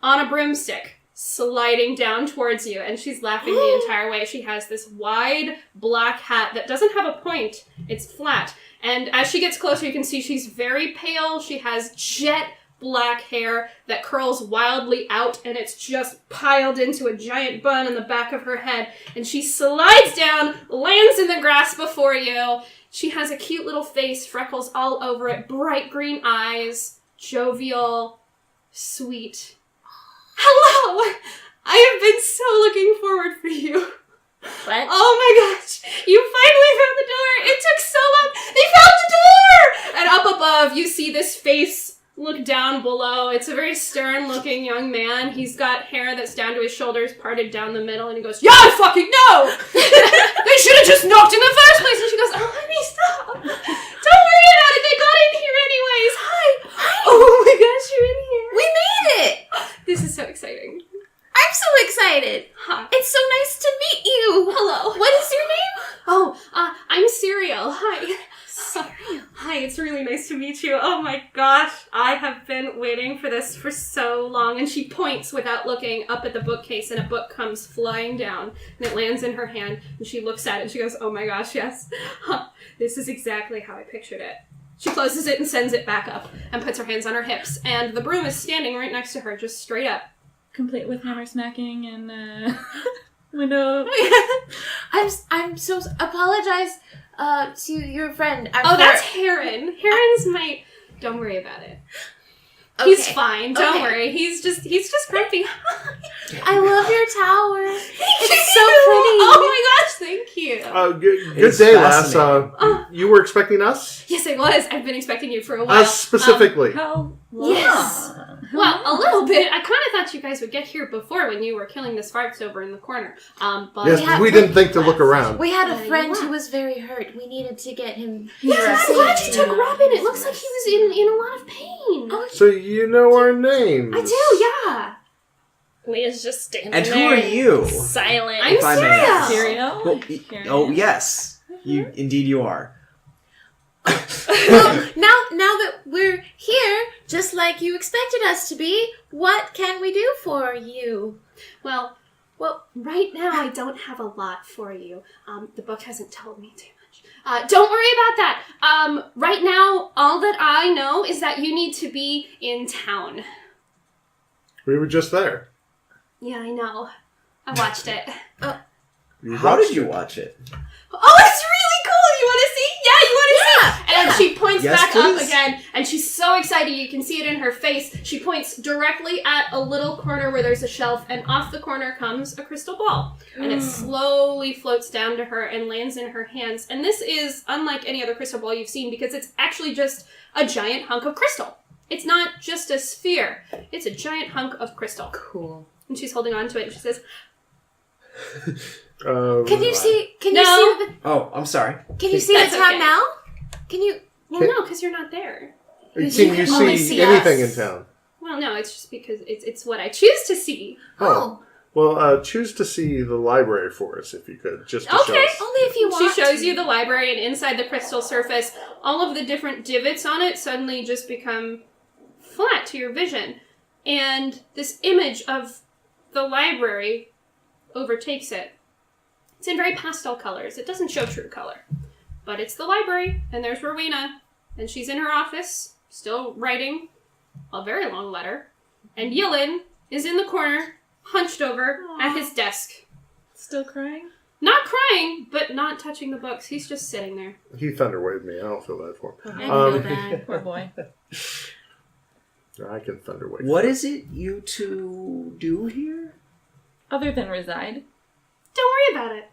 on a broomstick sliding down towards you, and she's laughing the entire way. She has this wide black hat that doesn't have a point. It's flat. And as she gets closer, you can see she's very pale. She has jet black hair that curls wildly out, and it's just piled into a giant bun on the back of her head. And she slides down, lands in the grass before you. She has a cute little face, freckles all over it, bright green eyes, jovial, sweet. Hello! I have been so looking forward for you. What? Oh my gosh. You finally found the door. It took so long. They found the door! And up above, you see this face look down below. It's a very stern-looking young man. He's got hair that's down to his shoulders, parted down the middle, and he goes, yeah, I fucking know! They should have just knocked in the first place. And she goes, oh, honey, stop. Don't worry about it. They got in here anyways. Hi. Oh my gosh, you're in here. We made it! This is so exciting. I'm so excited. Hi. It's so nice to meet you. Hello. What is your name? Oh, I'm Cereal. Hi. Hi, it's really nice to meet you. Oh my gosh, I have been waiting for this for so long. And she points without looking up at the bookcase, and a book comes flying down, and it lands in her hand, and she looks at it, and she goes, oh my gosh, yes. This is exactly how I pictured it. She closes it and sends it back up, and puts her hands on her hips, and the broom is standing right next to her, just straight up. Complete with hammer smacking and window. I'm so apologize to your friend. That's Heron. Heron's my... Don't worry about it. Okay. He's fine. Don't Okay. worry. He's just grumpy. I love your tower. It's so Oh pretty. my gosh, thank you. Good It's day, lass. fascinating. You were expecting us? Yes, I was. I've been expecting you for a while. Us specifically. How long? Yes. Well, a little bit. I kind of thought you guys would get here before when you were killing the Svarts over in the corner. But Yes, we didn't think to look around. We had a You friend left. who was very hurt. We needed to get him. I'm glad you took Robin. It looks like he was in a lot of pain. Oh, So you know our names. I do, yeah. Leah's just standing And who there. are you? Silent. I'm If I may ask. Cereal. Cereal? Well, oh, yes. You indeed you are. well, now that we're here, just like you expected us to be, what can we do for you? Well, right now I don't have a lot for you. The book hasn't told me too much. Don't worry about that. Right now, all that I know is that you need to be in town. We were just there. Yeah, I know. I watched it. How did you watch it? Oh, it's really cool! You want to see? Yeah, you want to see? And then she points Yes, back please. up again, and she's so excited you can see it in her face. She points directly at a little corner where there's a shelf, and off the corner comes a crystal ball. And it slowly floats down to her and lands in her hands. And this is unlike any other crystal ball you've seen because it's actually just a giant hunk of crystal. It's not just a sphere. It's a giant hunk of crystal. Cool. And she's holding on to it, and she says, Can you see? Can No. you see? Oh, I'm sorry. Can you see the That's town okay. now? Can you? well, no, because you're not there. Can you can only see see anything us. in town? Well, no, it's just because it's what I choose to see. Oh, Well, choose to see the library for us, if you could, just to show Okay. us. only if you She want. shows to. you the library, and inside the crystal surface, all of the different divots on it suddenly just become flat to your vision. And this image of the library overtakes it. It's in very pastel colors. It doesn't show true color. But it's the library, and there's Rowena, and she's in her office, still writing a very long letter. And Yilin is in the corner, hunched over at his desk. Still crying? Not crying, but not touching the books. He's just sitting there. He thunderwaved me. I don't feel bad for him. I feel Um, bad. Poor boy. I can thunderwave. What is it you two do here? Other than reside. Don't worry about it.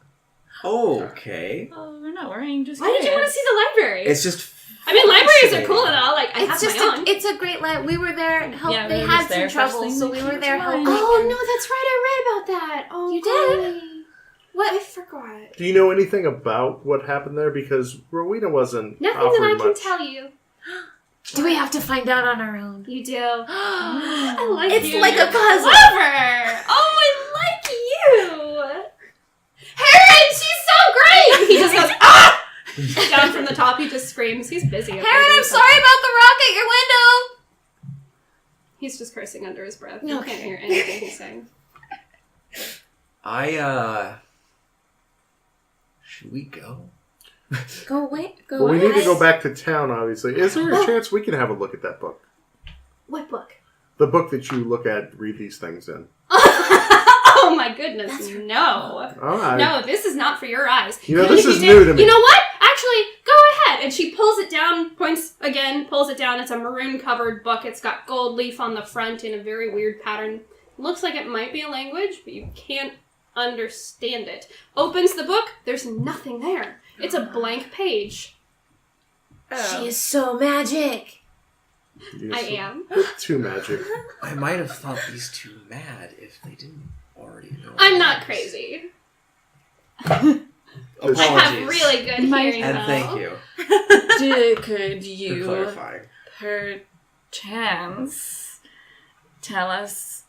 Okay. Oh, we're not worrying. Just Why did you want to see the library? It's just I mean, libraries are cool and all. Like, I It's have just my own. it's a great life. We were there and helped. Yeah, we they were had just some there. First trouble, thing so that we came were to there mind. helping. Oh, no, that's right. I read about that. Oh, You did? golly. What? I forgot. Do you know anything about what happened there? Because Rowena wasn't Nothing that offering I can much. tell you. Do we have to find out on our own? You do. I like It's you. like a You're puzzle. clever. Oh, I like you. Heron, she's so great. He just goes, ah! Down from the top, he just screams. He's busy. up there Heron, doing I'm something. sorry about the rock at your window. He's just cursing under his breath. You Okay. can't hear anything he's saying. should we go? Go away. Go Well, we away. need to go back to town, obviously. Is there a chance we can have a look at that book? What book? The book that you look at, read these things in. Oh my goodness, no. All right. No, this is not for your eyes. You know, Even this if is you new to me. You know what? Actually, go ahead. And she pulls it down, points again, pulls it down. It's a maroon covered book. It's got gold leaf on the front in a very weird pattern. looks like it might be a language, but you can't understand it. Opens the book, there's nothing there. It's a blank page. She is so magic. I am. Too magic. I might have thought these two mad if they didn't already know. I'm not crazy. Apologies. I have really good hearing, And though. thank you Could for you, clarifying. perchance, tell us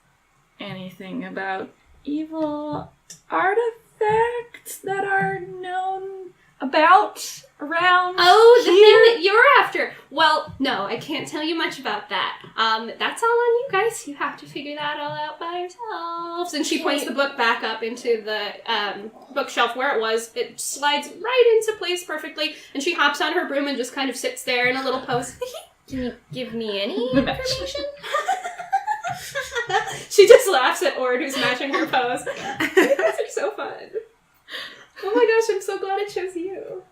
anything about evil artifacts that are known about around Oh, the here? thing that you're after. Well, no, I can't tell you much about that. That's all on you guys. You have to figure that all out by yourselves. And she points the book back up into the bookshelf where it was. It slides right into place perfectly, and she hops on her broom and just kind of sits there in a little pose. Can you give me any information? She just laughs at Ord, who's matching her pose. You guys are so fun. Oh my gosh, I'm so glad I chose you.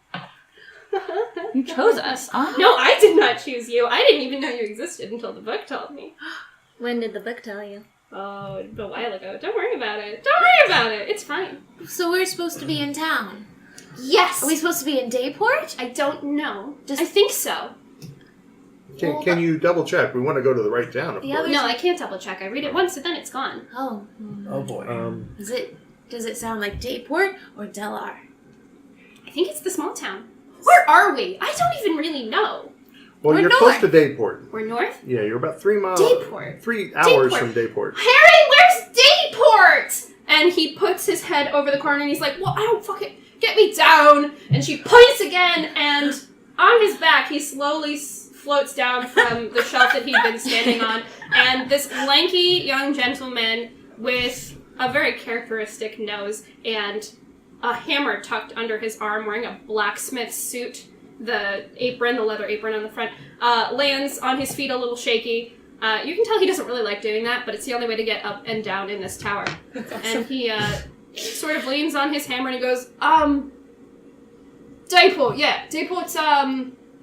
You chose us. Ah. No, I did not choose you. I didn't even know you existed until the book told me. When did the book tell you? Oh, a while ago. Don't worry about it. Don't worry about it. It's fine. So we're supposed to be in town. Yes. Are we supposed to be in Dayport? I don't know. Just- I think so. Can you double check? We want to go to the right town, of The course. other- No, I can't double check. I read it once and then it's gone. Oh. Oh boy. Does it sound like Dayport or Delar? I think it's the small town. Where are we? I don't even really know. Well, We're you're north. close to Dayport. We're north? Yeah, you're about 3 miles. Dayport. 3 hours Dayport. from Dayport. Harry, where's Dayport? And he puts his head over the corner and he's like, well, I don't fucking... Get me down! And she points again, and on his back, he slowly floats down from the shelf that he'd been standing on, and this lanky young gentleman with a very characteristic nose and a hammer tucked under his arm, wearing a blacksmith suit, the leather apron on the front, lands on his feet a little shaky. You can tell he doesn't really like doing that, but it's the only way to get up and down in this tower. And he sort of leans on his hammer and he goes, Dayport, yeah. Dayport's,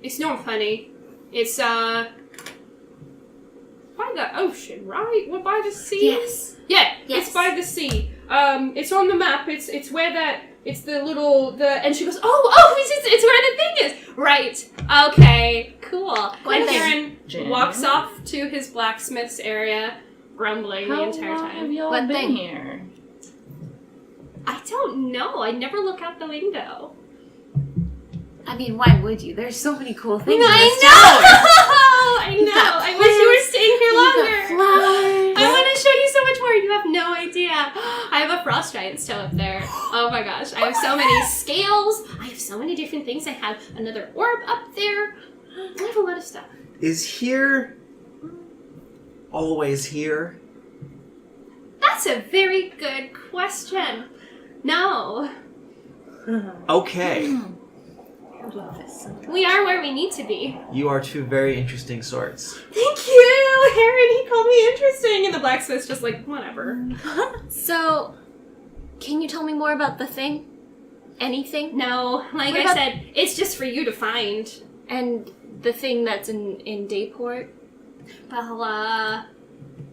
it's north, honey. It's, by the ocean, right? We're by the sea? Yes. Yeah, Yes. it's by the sea. It's on the map. It's where it's the little, and she goes, it's where the thing is. Right. Okay, cool. What And thing? Karen Jen? walks off to his blacksmith's area, grumbling the entire How long have time. y'all What been thing? here? I don't know. I never look out the window. I mean, why would you? There's so many cool things. in I this know! town. I You've know! got I wish you were plants, staying here You've got longer! flowers. I want to show you so much more. You have no idea. I have a frost giant still up there. Oh my gosh. I have so many scales. I have so many different things. I have another orb up there. I have a lot of stuff. Is here always here? That's a very good question. No. Okay. We are where we need to be. You are two very interesting sorts. Thank you, Harry. He called me interesting. And the blacksmith's just like, whatever. So, can you tell me more about the thing? Anything? No, like What I about- said, it's just for you to find. And the thing that's in Dayport? Well,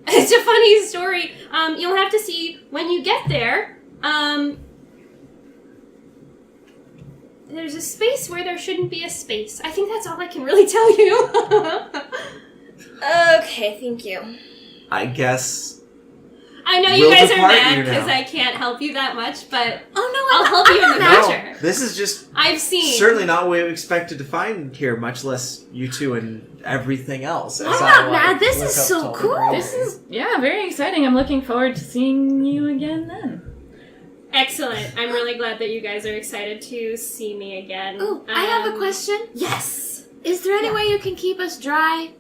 it's a funny story. You'll have to see when you get there. There's a space where there shouldn't be a space. I think that's all I can really tell you. Okay, thank you. I guess. I know you We'll guys are depart mad you because now. I can't help you that much, but Oh no, I'll help you in the No, future. this is just I've seen. certainly not what we expected to find here, much less you two and everything else. I'm not mad. This is so cool. This is, very exciting. I'm looking forward to seeing you again then. Excellent. I'm really glad that you guys are excited to see me again. Ooh, I have a question. Yes. Is there any way you can keep us dry?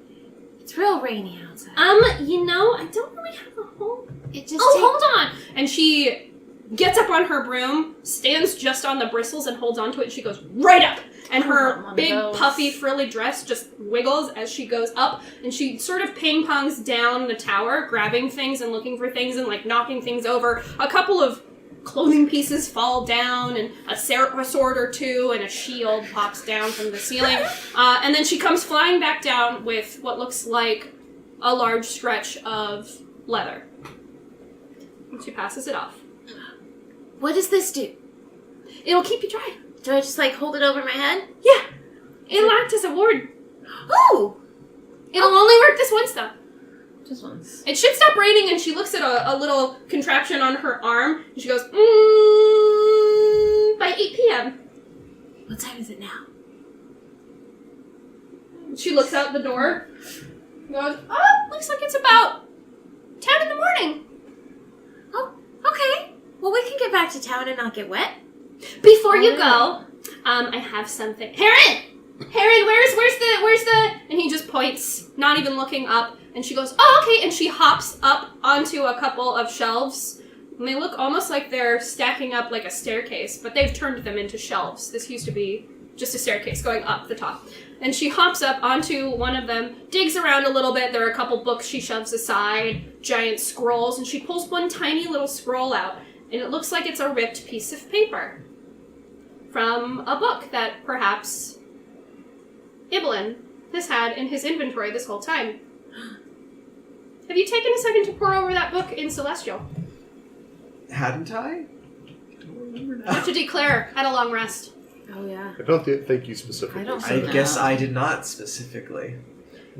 It's real rainy outside. I don't really have a whole... It just hold on! And she gets up on her broom, stands just on the bristles and holds onto it, and she goes right up! And I want her one of big, those. puffy, frilly dress just wiggles as she goes up, and she sort of ping-pongs down the tower, grabbing things and looking for things and, like, knocking things over. A couple of clothing pieces fall down, and a sword or two, and a shield pops down from the ceiling. And then she comes flying back down with what looks like a large stretch of leather. And she passes it off. What does this do? It'll keep you dry. Do I just, like, hold it over my head? Yeah. It'll act as a ward. Oh! It'll only work this once, though. Just once. It should stop raining, and she looks at a little contraption on her arm, and she goes, by 8 p.m. What time is it now? She looks out the door, and goes, oh, looks like it's about 10 in the morning. Oh, okay. Well, we can get back to town and not get wet. Before you go, I have something. Heron, where's the? And he just points, not even looking up. And she goes, oh, okay. And she hops up onto a couple of shelves. And they look almost like they're stacking up like a staircase, but they've turned them into shelves. This used to be just a staircase going up the top. And she hops up onto one of them, digs around a little bit. There are a couple books she shoves aside, giant scrolls, and she pulls one tiny little scroll out. And it looks like it's a ripped piece of paper from a book that perhaps Ibelin has had in his inventory this whole time. Have you taken a second to pour over that book in Celestial? Hadn't I? I don't remember now. You have to declare at a long rest. Oh, yeah. I don't think you specifically. I don't I think guess I did not specifically.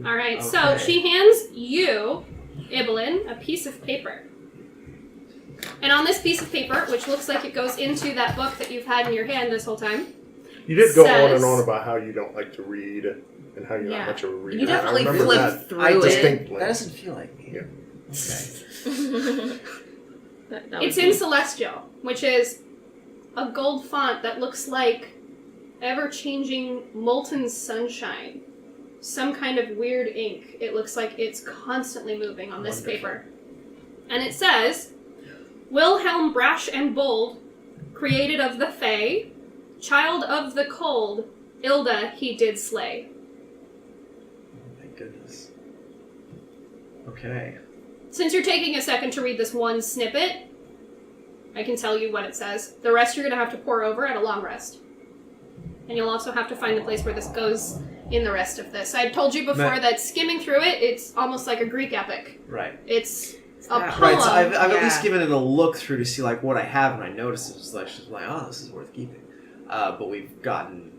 All right, so Okay. she hands you, Ibelin, a piece of paper. And on this piece of paper, which looks like it goes into that book that you've had in your hand this whole time, You did go on says- and on about how you don't like to read and how you're Yeah. not much of a reader. You definitely I remember flipped that through I it. distinctly. That doesn't feel like me. Yeah. Okay. That it's would in be- Celestial, which is a gold font that looks like ever-changing molten sunshine. Some kind of weird ink. It looks like it's constantly moving on this Wonderful. paper. And it says, Wilhelm brash and bold, created of the Fae, child of the cold, Ilda he did slay. Oh my goodness. Okay. Since you're taking a second to read this one snippet, I can tell you what it says. The rest you're going to have to pour over at a long rest. And you'll also have to find the place where this goes in the rest of this. I told you before Ma- that skimming through it, it's almost like a Greek epic. Right. It's a Yeah. poem. Right, so I've at Yeah. least given it a look through to see like what I have, and I noticed it was like, she's like, oh, this is worth keeping. But we've gotten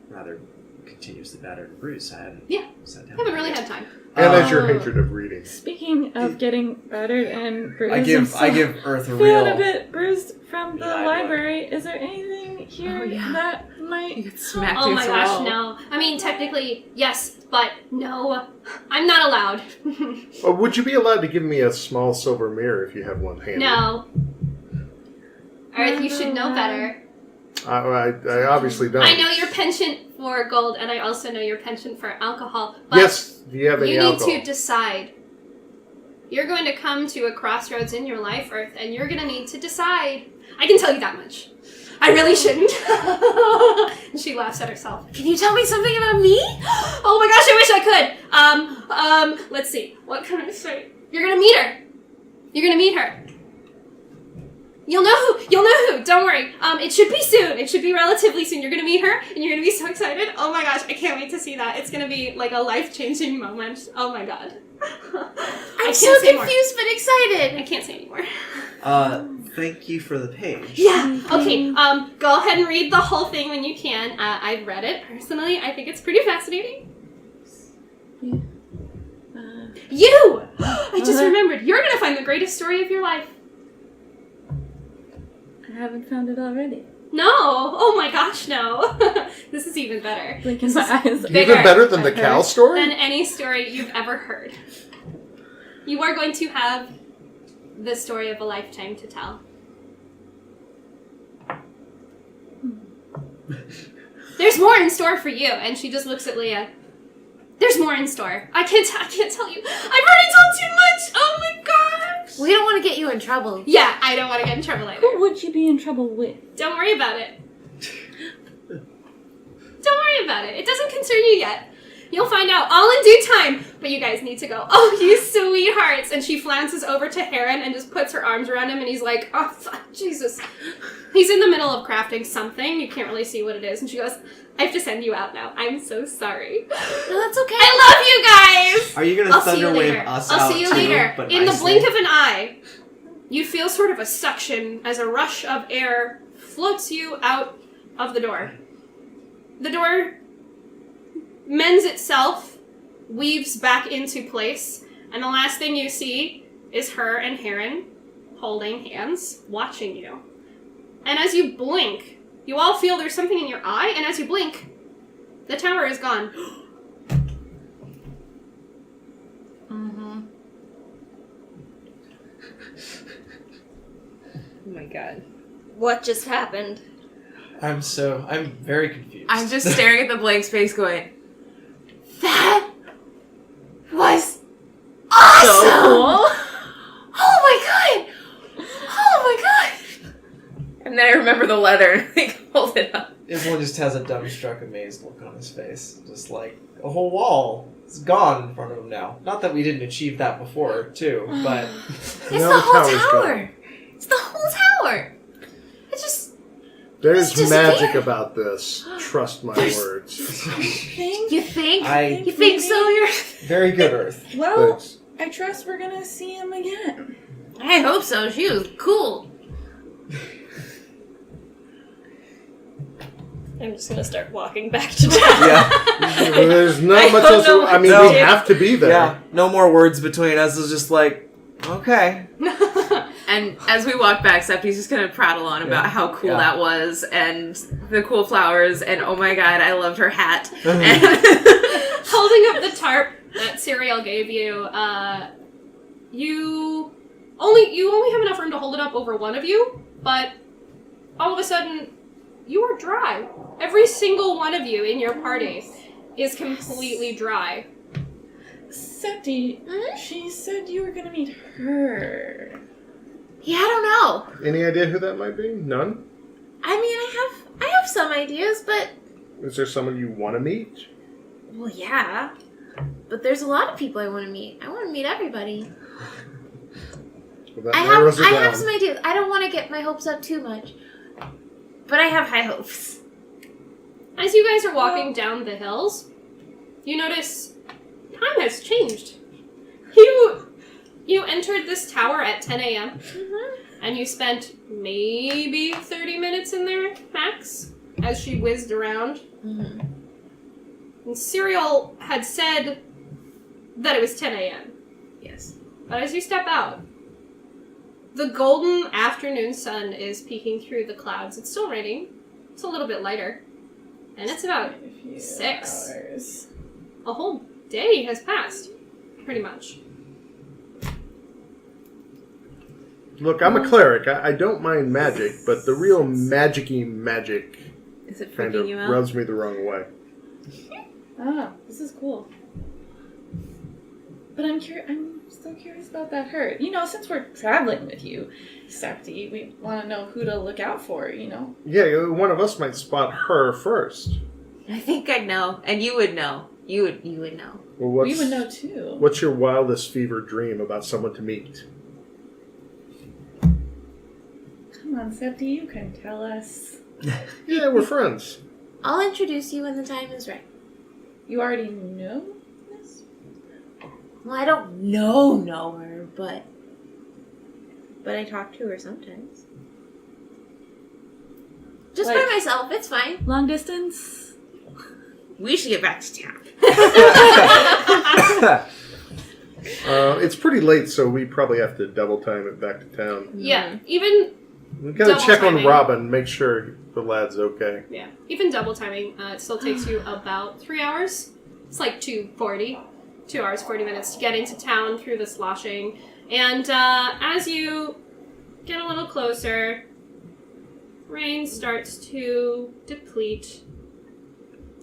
rather continuously battered and bruised. So I hadn't sat down. haven't really had time. And as your Oh. hatred of reading. Speaking of getting battered and bruised, I give Earth a feeling real. a bit bruised from the Yeah, I library. Is there anything here Oh, yeah. that might? You get smacked Oh my against the gosh, wall. no. I mean, technically, yes, but no. I'm not allowed. Would you be allowed to give me a small silver mirror if you have one handy? No. Earth, you should know better. I obviously don't. I know your penchant for gold, and I also know your penchant for alcohol. But Yes, do you have any you need alcohol? to decide. You're going to come to a crossroads in your life, Earth, and you're going to need to decide. I can tell you that much. I really shouldn't. And she laughs at herself. Can you tell me something about me? Oh my gosh, I wish I could. Let's see. What can I say? You're going to meet her. You're going to meet her. You'll know who. You'll know who. Don't worry. It should be soon. It should be relatively soon. You're going to meet her, and you're going to be so excited. Oh my gosh, I can't wait to see that. It's going to be like a life-changing moment. Oh my god. I'm so confused but excited. I can't say anymore. Thank you for the page. Yeah. Okay. Go ahead and read the whole thing when you can. I've read it personally. I think it's pretty fascinating. You! I just remembered. You're going to find the greatest story of your life. I haven't found it already. No. Oh my gosh, no. This is even better. Blinking my eyes. Bigger Even better than the cow story? than any story you've ever heard. You are going to have the story of a lifetime to tell. There's more in store for you. And she just looks at Leah. There's more in store. I can't tell you. I've already told too much. Oh my gosh. We don't want to get you in trouble. Yeah, I don't want to get in trouble either. Who would you be in trouble with? Don't worry about it. Don't worry about it. It doesn't concern you yet. You'll find out all in due time. But you guys need to go. Oh, you sweethearts. And she flounces over to Heron and just puts her arms around him. And he's like, oh, fuck, Jesus. He's in the middle of crafting something. You can't really see what it is. And she goes, I have to send you out now. I'm so sorry. No, that's okay. I love you guys. Are you gonna I'll see you thunderwave later. us I'll out see you too, later. but In the nicely? blink of an eye. you feel sort of a suction as a rush of air floats you out of the door. The door mends itself, weaves back into place, and the last thing you see is her and Heron holding hands, watching you. And as you blink, you all feel there's something in your eye, and as you blink, the tower is gone. Mm-hmm. Oh my god. What just happened? I'm very confused. I'm just staring at the blank space going, That was awesome! so cool. Oh my god! Oh my god! And then I remember the letter and like hold it up. Everyone just has a dumbstruck, amazed look on his face. Just like a whole wall is gone in front of him now. Not that we didn't achieve that before, too, but... It's Now the the whole tower's tower! gone. It's the whole tower! It just... There's It's magic disappeared. about this. Trust my words. You think? I... You think so? You're... Very good, Earth. Well, Thanks. I trust we're gonna see him again. I hope so. She was cool. I'm just gonna start walking back to town. Yeah. There's not I much don't else. know I mean, what we to do. have to be there. Yeah, no more words between us. It's just like, okay. And as we walk back, Septi's just gonna prattle on about how cool Yeah. that was and the cool flowers and oh my god, I loved her hat. And Holding up the tarp that Ciriel gave you, you only have enough room to hold it up over one of you, but all of a sudden, you are dry. Every single one of you in your party is completely dry. Septi, she said you were gonna meet her. Yeah, I don't know. Any idea who that might be? None? I mean, I have some ideas, but... Is there someone you want to meet? Well, yeah. But there's a lot of people I want to meet. I want to meet everybody. Well, that I narrows it have down. some ideas. I don't want to get my hopes up too much. But I have high hopes. As you guys are walking down the hills, you notice time has changed. You entered this tower at 10 a.m. And you spent maybe 30 minutes in there, max, as she whizzed around. Mm-hmm. And Ciriel had said that it was 10 a.m. Yes. But as you step out, the golden afternoon sun is peeking through the clouds. It's still raining. It's a little bit lighter. And it's about 6. Hours. A whole day has passed, pretty much. Look, I'm a cleric. I don't mind magic, but the real magic-y magic is it kind freaking of you out? rubs me the wrong way. Oh, this is cool. But I'm still curious about that hurt. You know, since we're traveling with you, Septi, we want to know who to look out for, you know? Yeah, one of us might spot her first. I think I'd know, and you would know. You would know. Well, We would know too. What's your wildest fever dream about someone to meet? Come on, Septi, you can tell us. Yeah, we're friends. I'll introduce you when the time is right. You already know this? Well, I don't know her, but I talk to her sometimes. Just Like- by myself, it's fine. Long distance? We should get back to town. It's pretty late, so we probably have to double time it back to town. Yeah, even We gotta Double check timing. on Robin, make sure the lad's okay. even double timing, it still takes you about 3 hours. It's like 2:40, 2 hours 40 minutes to get into town through the sloshing. And as you get a little closer, rain starts to deplete,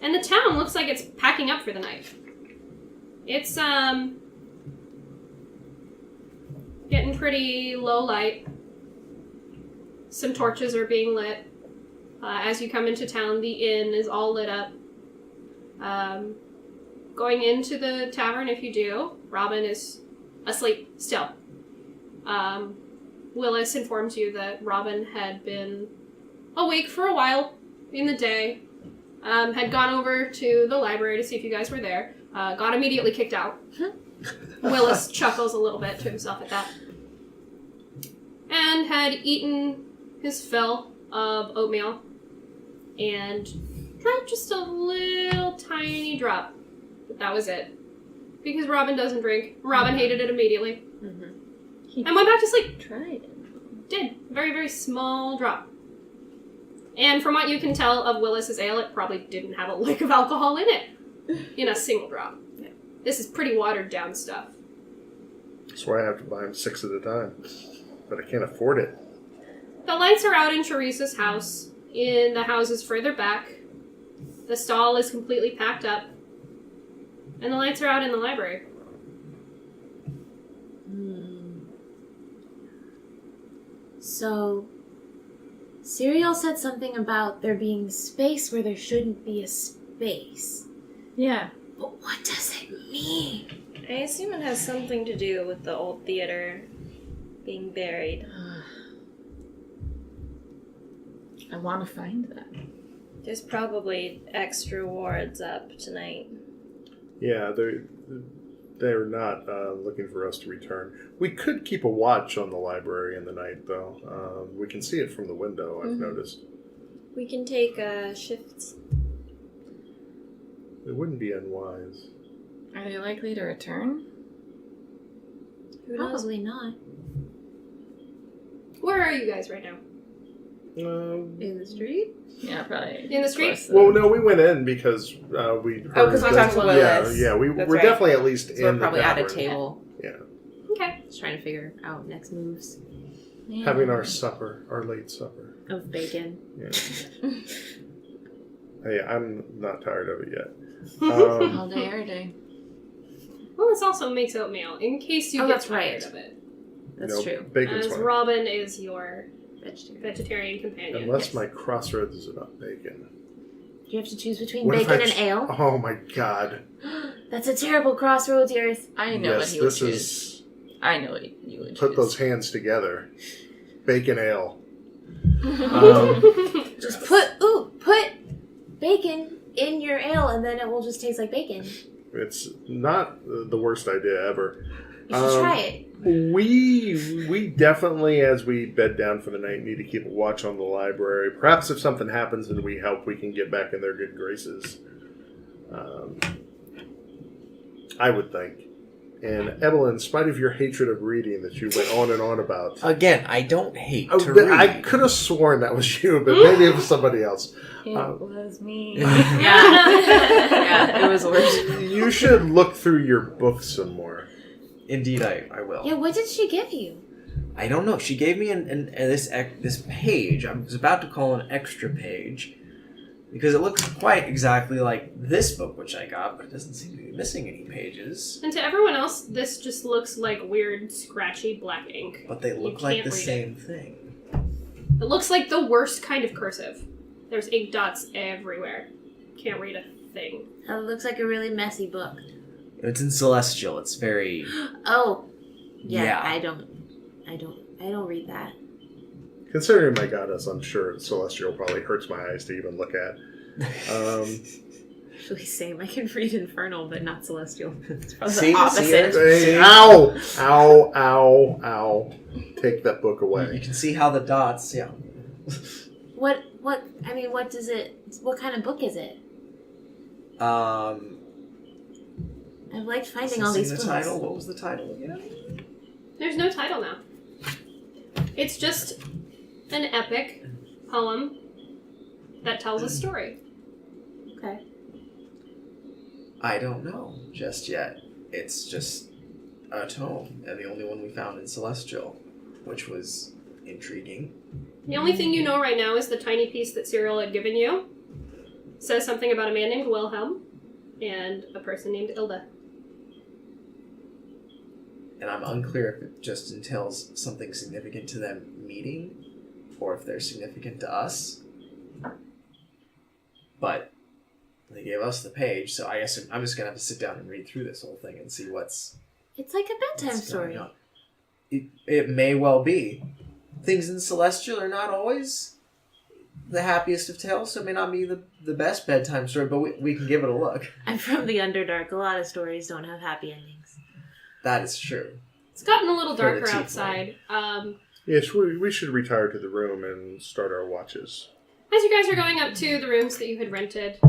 and the town looks like it's packing up for the night. It's getting pretty low light. Some torches are being lit. As you come into town, the inn is all lit up. Going into the tavern, if you do, Robin is asleep still. Willis informs you that Robin had been awake for a while in the day, had gone over to the library to see if you guys were there, got immediately kicked out. Willis chuckles a little bit to himself at that. and had eaten his fill of oatmeal and drank just a little tiny drop. But that was it. Because Robin doesn't drink. Robin hated it immediately. He And went back to sleep. tried it. Did. Very, very small drop. And from what you can tell of Willis's ale, it probably didn't have a lick of alcohol in it. In a single drop. Yeah. This is pretty watered down stuff. That's why I have to buy them 6 at a time. But I can't afford it. The lights are out in Teresa's house. In the houses further back. The stall is completely packed up. And the lights are out in the library. So, Serial said something about there being space where there shouldn't be a space. Yeah. But what does it mean? I assume it has something to do with the old theater being buried. I want to find that. There's probably extra wards up tonight. Yeah, they're not looking for us to return. We could keep a watch on the library in the night, though. We can see it from the window, I've noticed. We can take shifts. It wouldn't be unwise. Are they likely to return? Who knows? Probably not. Where are you guys right now? In the street? Yeah, probably. In the street? close to Well, them. no, we went in because we heard... because we talked to Willis. Yeah, we're That's right. definitely at least So in we're probably the at a tavern. table. Yeah, Okay. Just trying to figure out next moves Yeah. having our supper, our late supper. of bacon. Yeah. Hey, I'm not tired of it yet. All day, every day. Well, this also makes oatmeal, in case you Oh, get that's tired right. of it. That's true. Bacon's As fine. Robin is your Vegetarian. vegetarian companion. Unless my crossroads is about bacon. Do you have to choose between What if bacon I and ch- ale? Oh my god. That's a terrible crossroads, Earth. I know what Yes, he would this choose. is... I know what you would Put choose. those hands together. Bacon ale. Just put bacon in your ale, and then it will just taste like bacon. It's not the worst idea ever. You should try it. We definitely, as we bed down for the night, need to keep a watch on the library. Perhaps if something happens and we help, we can get back in their good graces. I would think. And Evelyn, in spite of your hatred of reading that you went on and on about, Again, I don't hate oh, to read. I could have sworn that was you, but maybe it was somebody else. It was me. Yeah, it was worse. You should look through your books some more. Indeed, I will. Yeah, what did she give you? I don't know. She gave me this page. I was about to call an extra page because it looks quite exactly like this book, which I got, but it doesn't seem to be missing any pages. And to everyone else, this just looks like weird, scratchy black ink. But they You look like can't the read same thing. It looks like the worst kind of cursive. There's ink dots everywhere. Can't read a thing. It looks like a really messy book. It's in Celestial. It's very... Oh, yeah. Yeah. I don't read that. Considering my goddess, I'm sure Celestial probably hurts my eyes to even look at. Actually, same. I can read Infernal, but not Celestial. It's probably See? the opposite. Hey, ow! Ow, ow, ow. Take that book You away. can see how the dots... Yeah. What does it, what kind of book is it? I've liked finding all these the books. title. What was the title again? There's no title now. It's just an epic poem that tells a story. Okay. I don't know just yet. It's just a tome, and the only one we found in Celestial, which was intriguing. The only thing you know right now is the tiny piece that Cyril had given you. Says something about a man named Wilhelm and a person named Ilda. And I'm unclear if it just entails something significant to them meeting, or if they're significant to us. But they gave us the page, so I guess I'm just going to have to sit down and read through this whole thing and see what's It's like a bedtime going story. on. It may well be. Things in Celestial are not always the happiest of tales, so it may not be the best bedtime story, but we can give it a look. I'm from the Underdark. A lot of stories don't have happy endings. That is true. It's gotten a little For the darker tiefling. outside. Yes, we should retire to the room and start our watches. As you guys are going up to the rooms that you had rented,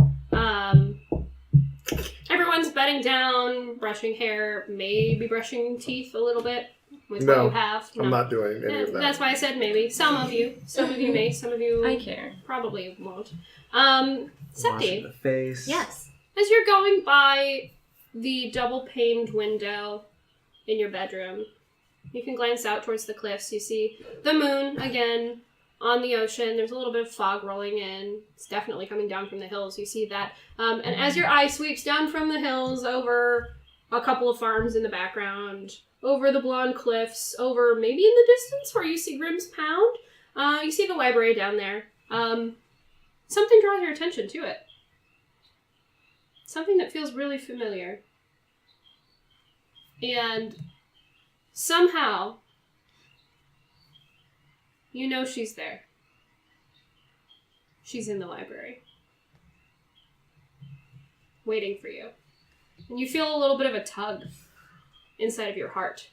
everyone's bedding down, brushing hair, maybe brushing teeth a little bit with what you have. I'm not doing any of that. That's why I said maybe. Some of you may, some of you I care. probably won't. Washing Septi, the face. Yes. as you're going by the double-paned window in your bedroom, you can glance out towards the cliffs. You see the moon again on the ocean. There's a little bit of fog rolling in. It's definitely coming down from the hills. You see that. And as your eye sweeps down from the hills over a couple of farms in the background, over the blonde cliffs, over maybe in the distance where you see Grimm's Pound, you see the library down there. Something draws your attention to it. Something that feels really familiar. And somehow, you know she's there. She's in the library. Waiting for you. And you feel a little bit of a tug inside of your heart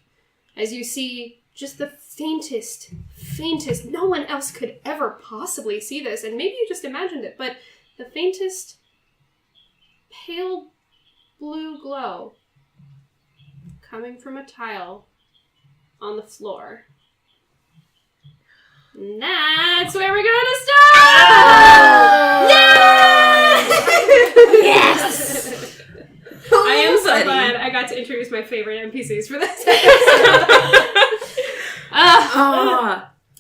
as you see just the faintest, no one else could ever possibly see this, and maybe you just imagined it, but the faintest pale blue glow coming from a tile on the floor. And that's where we're gonna start! Yes! I am so glad I got to introduce my favorite NPCs for this episode.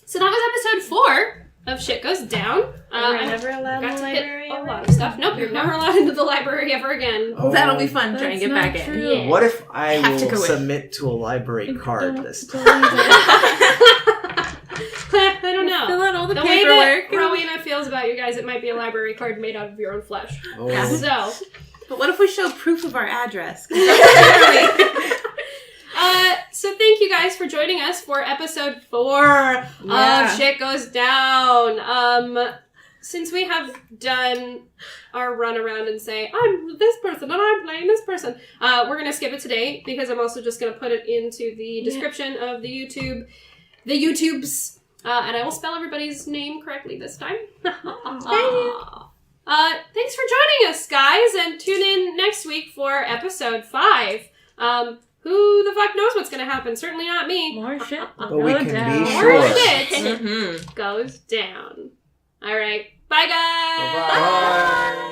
So that was episode 4 of Shit Goes Down. We're I never allowed in got the to hit library a ever lot of stuff. Nope, you're never allowed into the library ever again. Oh, That'll be fun. Try and get That's back not in. true. Yeah. What if I Have to will go in. submit to a library card this time? I don't know. Fill out all the The way that paperwork. Rowena feels about you guys, it might be a library card made out of your own flesh. Oh. So, But what if we show proof of our address? so thank you guys for joining us for episode 4 of Shit Goes Down. Since we have done our run around and say, I'm this person and I'm playing this person, we're going to skip it today because I'm also just going to put it into the description of the YouTubes, and I will spell everybody's name correctly this time. Thanks for joining us, guys, and tune in next week for episode 5. Who the fuck knows what's going to happen? Certainly not me. More shit. But we can be More sure. shit Mm-hmm. goes down. All right. Bye, guys. Bye-bye.